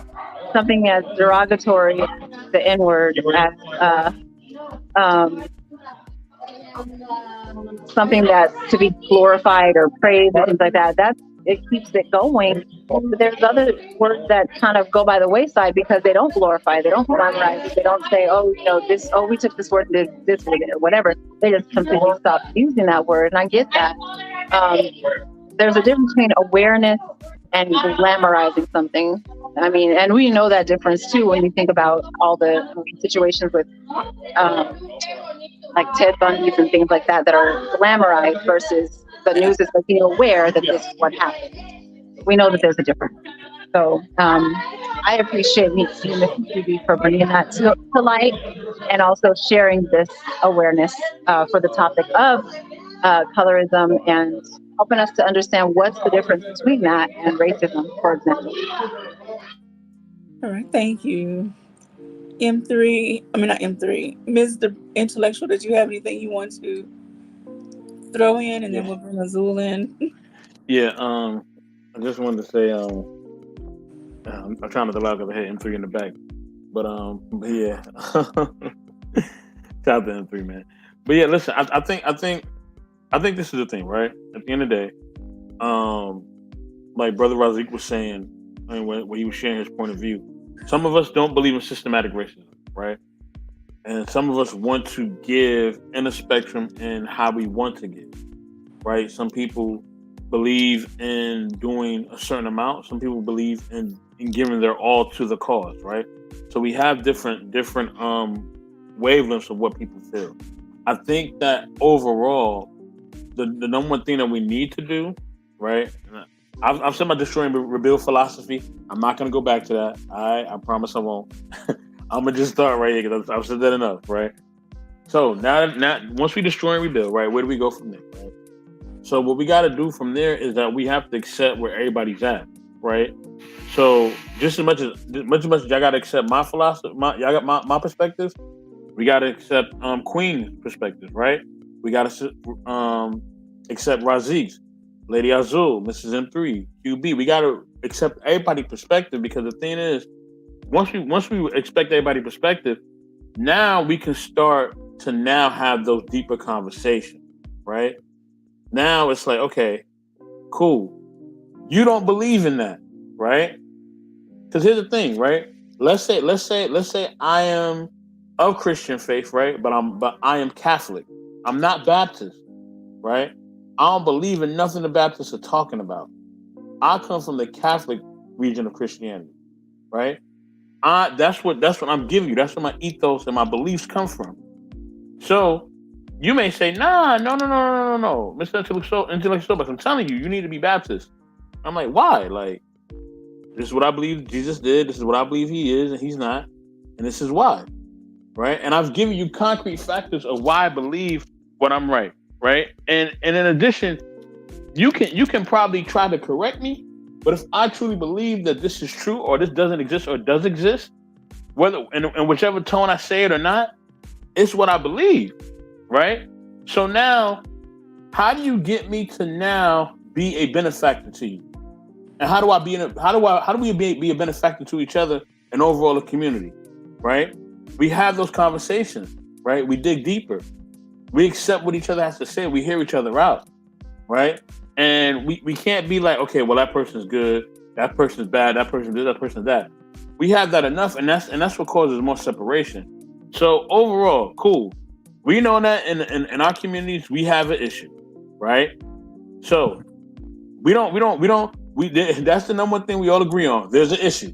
something as derogatory, the N-word, as something that's to be glorified or praised and things like that. It keeps it going. But there's other words that kind of go by the wayside because they don't glorify, they don't glamorize it, they don't say, we took this word and did this with it or whatever. They just completely stop using that word, and I get that. There's a difference between awareness and glamorizing something. I mean, and we know that difference too when you think about all the situations with like Ted Bundy's and things like that are glamorized versus the news is making you aware that this is what happened. We know that there's a difference. So I appreciate you, Ms. QB, for bringing that to light and also sharing this awareness for the topic of colorism and helping us to understand what's the difference between that and racism, for example. All right, thank you. M3, I mean not M3, Ms. The Intellectual, did you have anything you want to throw in, and then we'll bring Azul in? Yeah. I just wanted to say, I'm trying not to laugh because I had M3 in the back, but yeah. Shout out to M3, man. But yeah, listen, I think this is the thing, right? At the end of the day, like Brother Razik was saying, I mean, when he was sharing his point of view, Some of us don't believe in systematic racism, right? And some of us want to give in a spectrum in how we want to give, right? Some people believe in doing a certain amount. Some people believe in giving their all to the cause, right? So we have different wavelengths of what people feel. I think that overall, the number one thing that we need to do, right? I've said my destroy and rebuild philosophy. I'm not going to go back to that. I promise I won't. I'm gonna just start right here because I've said that enough, right? So now, once we destroy and rebuild, right? Where do we go from there, right? So what we got to do from there is that we have to accept where everybody's at, right? So just as much as y'all got to accept my philosophy, y'all got my perspectives. We got to accept Queen's perspective, right? We got to accept Razik's, Lady Azul, Mrs. M3, QB. We got to accept everybody's perspective because the thing is, once we expect everybody's perspective, now we can start to now have those deeper conversations, right? Now it's like, okay, cool. You don't believe in that, right? Because here's the thing, right? Let's say I am of Christian faith, right? But I am Catholic. I'm not Baptist, right? I don't believe in nothing the Baptists are talking about. I come from the Catholic region of Christianity, right? That's what I'm giving you. That's where my ethos and my beliefs come from. So you may say, nah, no, Mr. Intellectual SoapBox. I'm telling you, you need to be Baptist. I'm like, why? Like, this is what I believe Jesus did. This is what I believe he is, and he's not. And this is why, right? And I've given you concrete factors of why I believe what I'm right, right? And in addition, you can probably try to correct me, but if I truly believe that this is true or this doesn't exist or does exist, whether in whichever tone I say it or not, it's what I believe, right? So now, how do you get me to now be a benefactor to you? And how do we be a benefactor to each other and overall the community, right? We have those conversations, right? We dig deeper. We accept what each other has to say. We hear each other out, right? And we can't be like, okay, well, that person's good, that person's bad, that person's this, that person's that. We have that enough, and that's what causes more separation. So overall, cool. We know that in our communities we have an issue, right? So that's the number one thing we all agree on. There's an issue.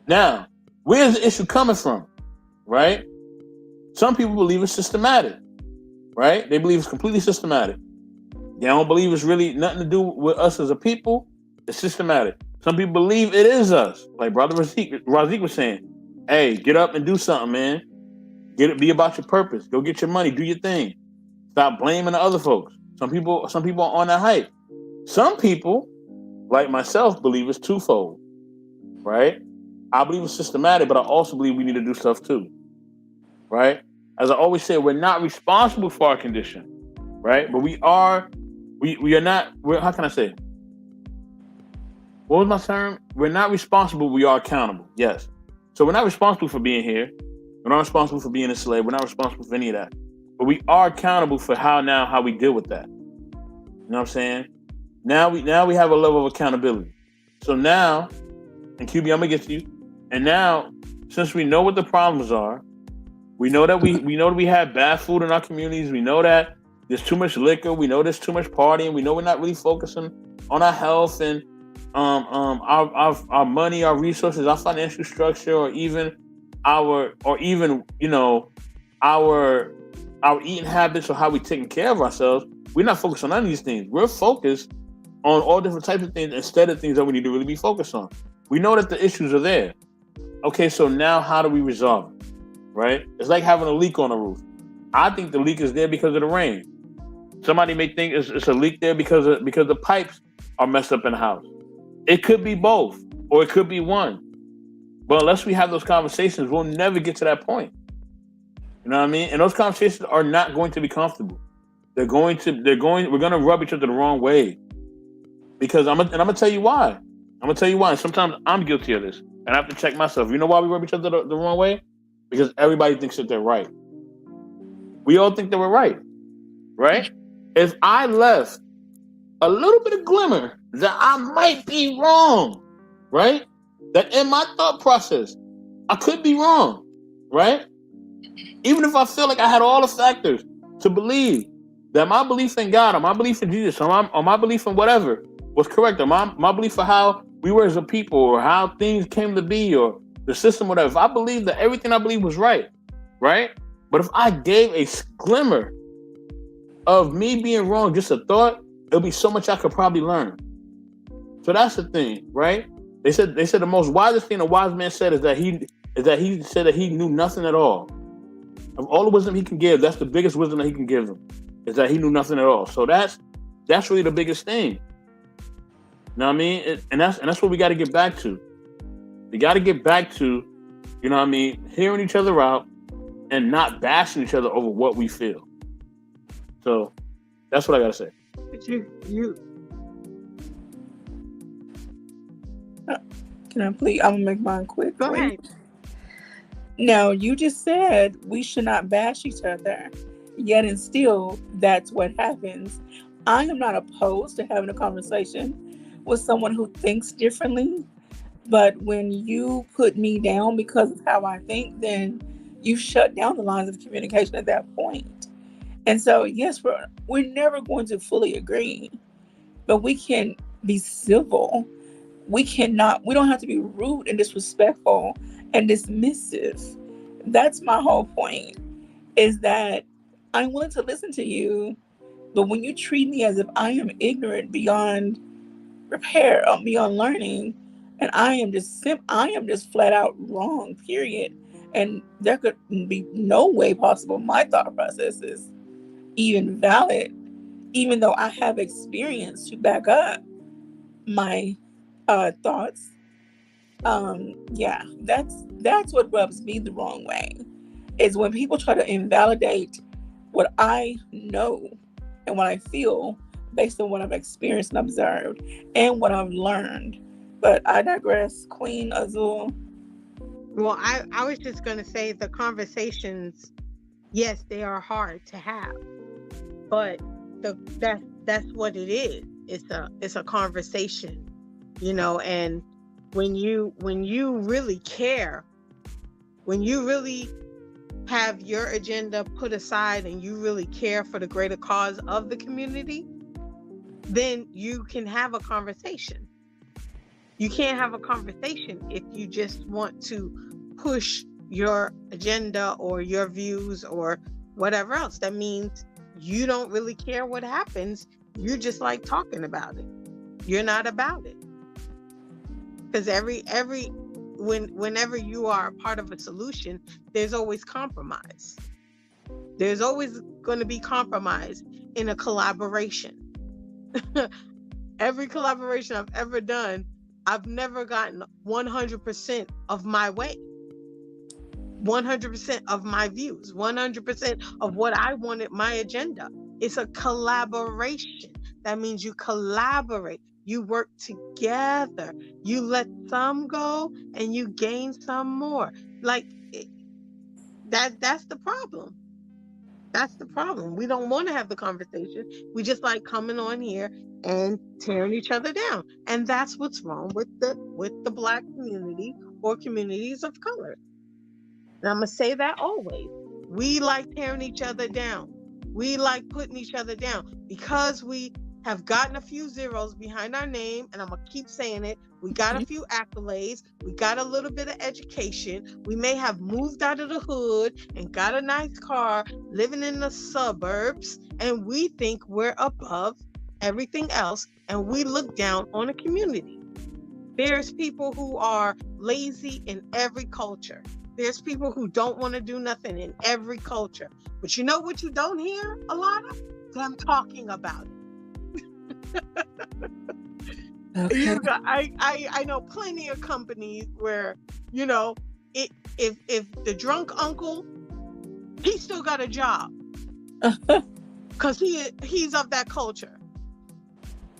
Now, where's the issue coming from, right? Some people believe it's systematic, right? They believe it's completely systematic. They don't believe it's really nothing to do with us as a people. It's systematic. Some people believe it is us. Like Brother Razik was saying, hey, get up and do something, man. Be about your purpose. Go get your money. Do your thing. Stop blaming the other folks. Some people are on that hype. Some people, like myself, believe it's twofold, right? I believe it's systematic, but I also believe we need to do stuff too, right? As I always say, we're not responsible for our condition, right? But we are not, how can I say? What was my term? We're not responsible, we are accountable, yes. So we're not responsible for being here. We're not responsible for being a slave. We're not responsible for any of that. But we are accountable for how we deal with that. You know what I'm saying? Now we have a level of accountability. So now, and QB, I'm gonna get to you. And now, since we know what the problems are, we know that we have bad food in our communities. We know that there's too much liquor. We know there's too much partying. We know we're not really focusing on our health and our money, our resources, our financial structure, or even our eating habits or how we're taking care of ourselves. We're not focused on none of these things. We're focused on all different types of things instead of things that we need to really be focused on. We know that the issues are there. Okay, so now how do we resolve it? Right? It's like having a leak on the roof. I think the leak is there because of the rain. Somebody may think it's a leak there because the pipes are messed up in the house. It could be both, or it could be one. But unless we have those conversations, we'll never get to that point. You know what I mean? And those conversations are not going to be comfortable. We're going to rub each other the wrong way. Because I'm gonna tell you why. I'm gonna tell you why. And sometimes I'm guilty of this. And I have to check myself. You know why we rub each other the wrong way? Because everybody thinks that they're right. We all think that we're right. Right? If I left a little bit of glimmer that I might be wrong, right? That in my thought process, I could be wrong, right? Even if I feel like I had all the factors to believe that my belief in God or my belief in Jesus or my belief in whatever was correct, or my belief of how we were as a people or how things came to be or the system, whatever. If I believed that everything I believed was right, right? But if I gave a glimmer of me being wrong, just a thought, there'll be so much I could probably learn. So that's the thing, right? They said the most wisest thing a wise man said is that he said that he knew nothing at all. Of all the wisdom he can give, that's the biggest wisdom that he can give them, is that he knew nothing at all. So that's really the biggest thing. You know what I mean? And that's what we got to get back to. We got to get back to, you know what I mean, hearing each other out and not bashing each other over what we feel. So that's what I got to say. But you Can I please? I'm gonna make mine quick. go ahead. Now, you just said we should not bash each other, yet and still, that's what happens. I am not opposed to having a conversation with someone who thinks differently, but when you put me down because of how I think, then you shut down the lines of communication at that point. And so, yes, we're never going to fully agree, but we can be civil. We don't have to be rude and disrespectful and dismissive. That's my whole point, is that I'm willing to listen to you, but when you treat me as if I am ignorant beyond repair, beyond learning, and I am just flat out wrong, period. And there could be no way possible my thought process is even valid, even though I have experience to back up my thoughts. Yeah, that's what rubs me the wrong way, is when people try to invalidate what I know and what I feel based on what I've experienced and observed and what I've learned. But I digress. Queen Azul. Well, I was just gonna say the conversations, yes, they are hard to have, but that's what it is. It's a conversation, and when you really care, when you really have your agenda put aside and you really care for the greater cause of the community, then you can have a conversation. You can't have a conversation if you just want to push your agenda or your views or whatever else. That means you don't really care what happens. You just like talking about it. You're not about it. Because whenever you are a part of a solution, there's always compromise. There's always going to be compromise in a collaboration. Every collaboration I've ever done, I've never gotten 100% of my way, 100% of my views, 100% of what I wanted, my agenda. It's a collaboration. That means you collaborate. You work together. You let some go and you gain some more. Like that's the problem. That's the problem. We don't want to have the conversation. We just like coming on here and tearing each other down. And that's what's wrong with the Black community or communities of color. And I'm going to say that always. We like tearing each other down. We like putting each other down because we have gotten a few zeros behind our name, and I'm going to keep saying it. We got a few accolades. We got a little bit of education. We may have moved out of the hood and got a nice car, living in the suburbs, and we think we're above everything else, and we look down on a community. There's people who are lazy in every culture. There's people who don't want to do nothing in every culture. But you know what you don't hear a lot of? Them talking about it. Okay. I know plenty of companies where, if the drunk uncle, he still got a job because he's of that culture.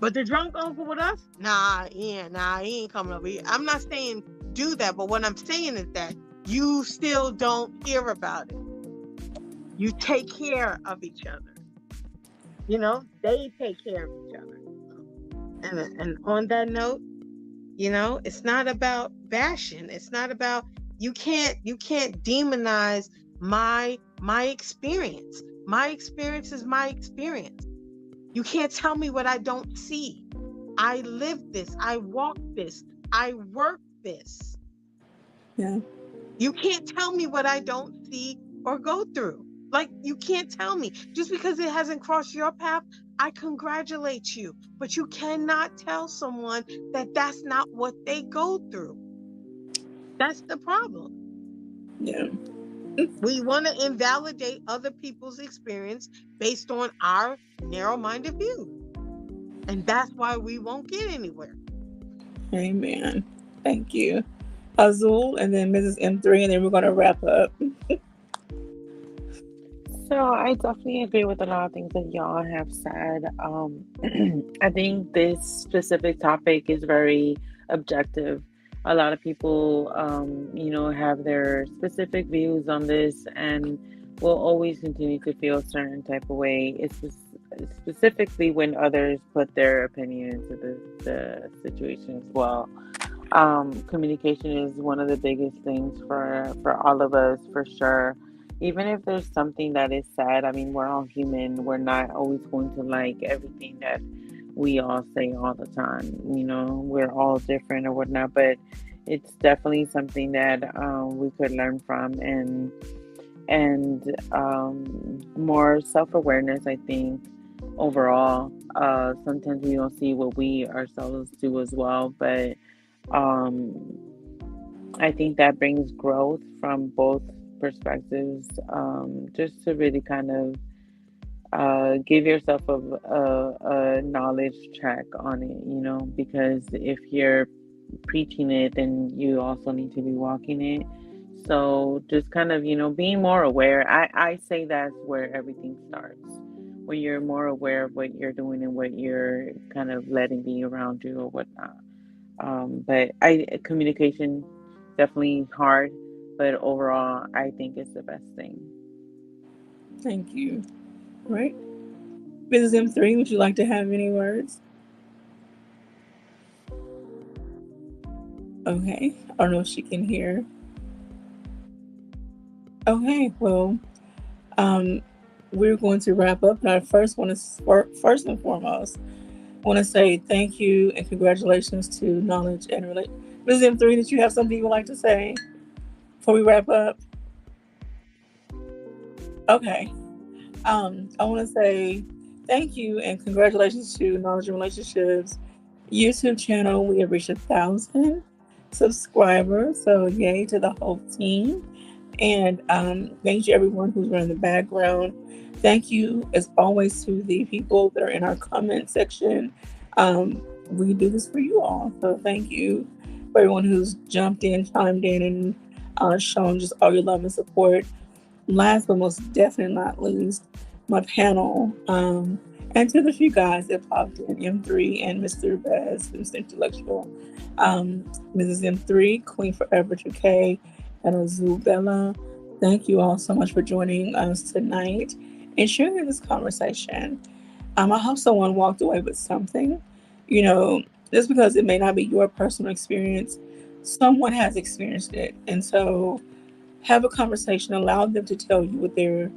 But the drunk uncle with us, he ain't coming over here. I'm not saying do that, but what I'm saying is that you still don't hear about it. You take care of each other. They take care of each other. And on that note, You know, it's not about bashing. It's not about you can't demonize my experience. My experience is my experience. You can't tell me what I don't see. I live this. I walk this. I work this. Yeah. You can't tell me what I don't see or go through. Like, you can't tell me. Just because it hasn't crossed your path, I congratulate you. But you cannot tell someone that that's not what they go through. That's the problem. Yeah. We want to invalidate other people's experience based on our narrow-minded view. And that's why we won't get anywhere. Amen. Thank you. Azul and then Mrs. M3, and then we're going to wrap up. So I definitely agree with a lot of things that y'all have said. I think this specific topic is very objective. A lot of people, have their specific views on this and will always continue to feel a certain type of way. Specifically when others put their opinion into the situation as well. Communication is one of the biggest things for all of us, for sure. Even if there's something that is said, I mean, we're all human. We're not always going to like everything that we all say all the time. We're all different or whatnot, but it's definitely something that we could learn from, and more self-awareness, I think, overall. Sometimes we don't see what we ourselves do as well, but um, I think that brings growth from both perspectives, just to really kind of give yourself a knowledge check on it, because if you're preaching it, then you also need to be walking it. So just kind of, being more aware. I say that's where everything starts, when you're more aware of what you're doing and what you're kind of letting be around you or whatnot. But communication definitely hard, but overall, I think it's the best thing. Thank you. All right. Mrs. M3, would you like to have any words? Okay. I don't know if she can hear. Okay. Well, um, we're going to wrap up. And I first want to, first and foremost, want to say thank you and congratulations to Knowledge and Relate. Mrs. M3, did you have something you would like to say before we wrap up? Okay. I want to say thank you and congratulations to Knowledge and Relationships YouTube channel. We have reached 1,000 subscribers, so yay to the whole team. And thank you everyone who's running the background. Thank you as always to the people that are in our comment section. We do this for you all, so thank you for everyone who's jumped in, chimed in, and shown just all your love and support. Last but most definitely not least, my panel, and to the few guys that popped in, M3 and Mr. Best, Mr. Intellectual, Mrs. M3, Queen Forever 2K, and Azul Bella. Thank you all so much for joining us tonight and sharing this conversation. I hope someone walked away with something. You know, just because it may not be your personal experience, someone has experienced it. And so have a conversation, allow them to tell you what their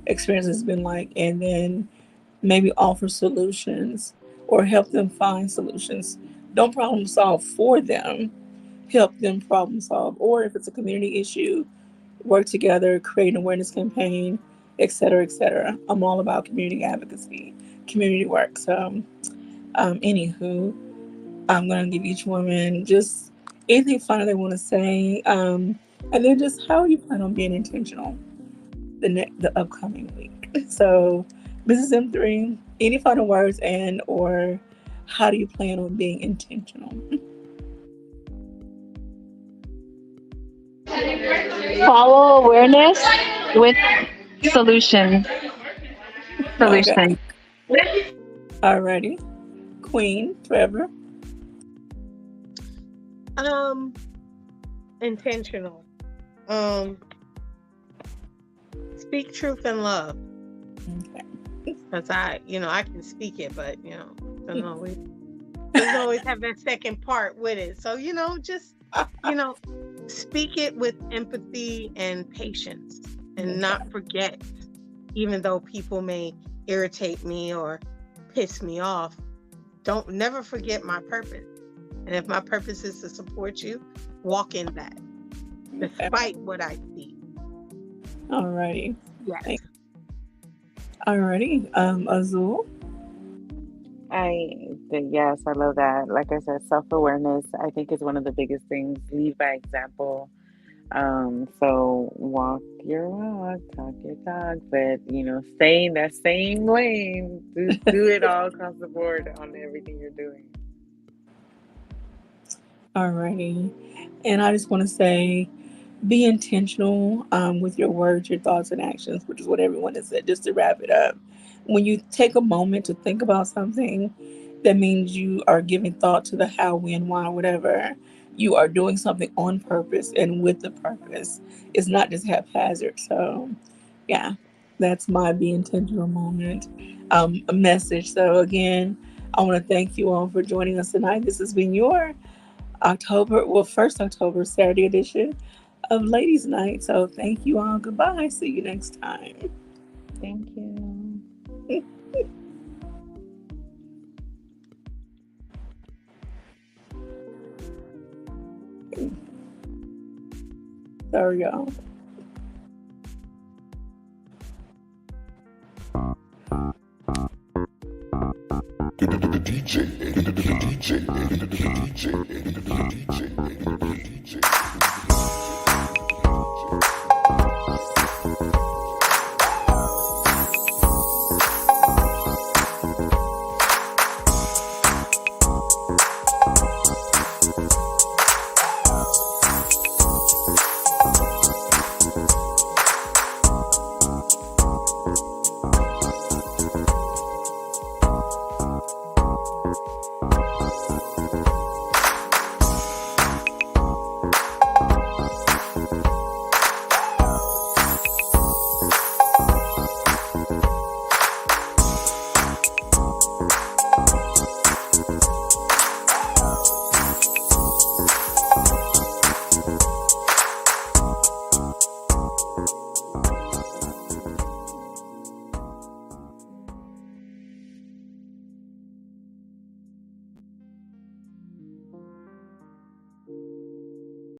experience has been like, and then maybe offer solutions or help them find solutions. Don't problem solve for them, help them problem solve. Or if it's a community issue, work together, create an awareness campaign, etc., etc. I'm all about community advocacy, community work. So, anywho, I'm going to give each woman just anything fun they want to say. And then just how you plan on being intentional the upcoming week. So, Mrs. M3, any final words and or how do you plan on being intentional? Follow awareness with solution. Okay. Solution. Alrighty. Queen, Trevor. Intentional. Speak truth and love. Okay. Because I can speak it, but don't always. There's always have that second part with it. So, just, you know, speak it with empathy and patience and Okay. not forget, even though people may irritate me or piss me off, don't never forget my purpose. And if my purpose is to support you, walk in that, Okay. despite what I see. Alrighty. Yes. Thank- Alrighty. Azul. Yes, I love that. Like I said, self-awareness, I think, is one of the biggest things. Lead by example. So walk your walk, talk your talk, but stay in that same lane. Do it all across the board on everything you're doing. Alrighty. And I just want to say, be intentional with your words, your thoughts, and actions, which is what everyone has said. Just to wrap it up, when you take a moment to think about something, that means you are giving thought to the how, when, why, whatever. You are doing something on purpose and with the purpose. It's not just haphazard. So, yeah, that's my be intentional moment a message. So, again, I want to thank you all for joining us tonight. This has been your first October Saturday edition of Ladies Night. So thank you all. Goodbye. See you next time. Thank you. Sorry, y'all.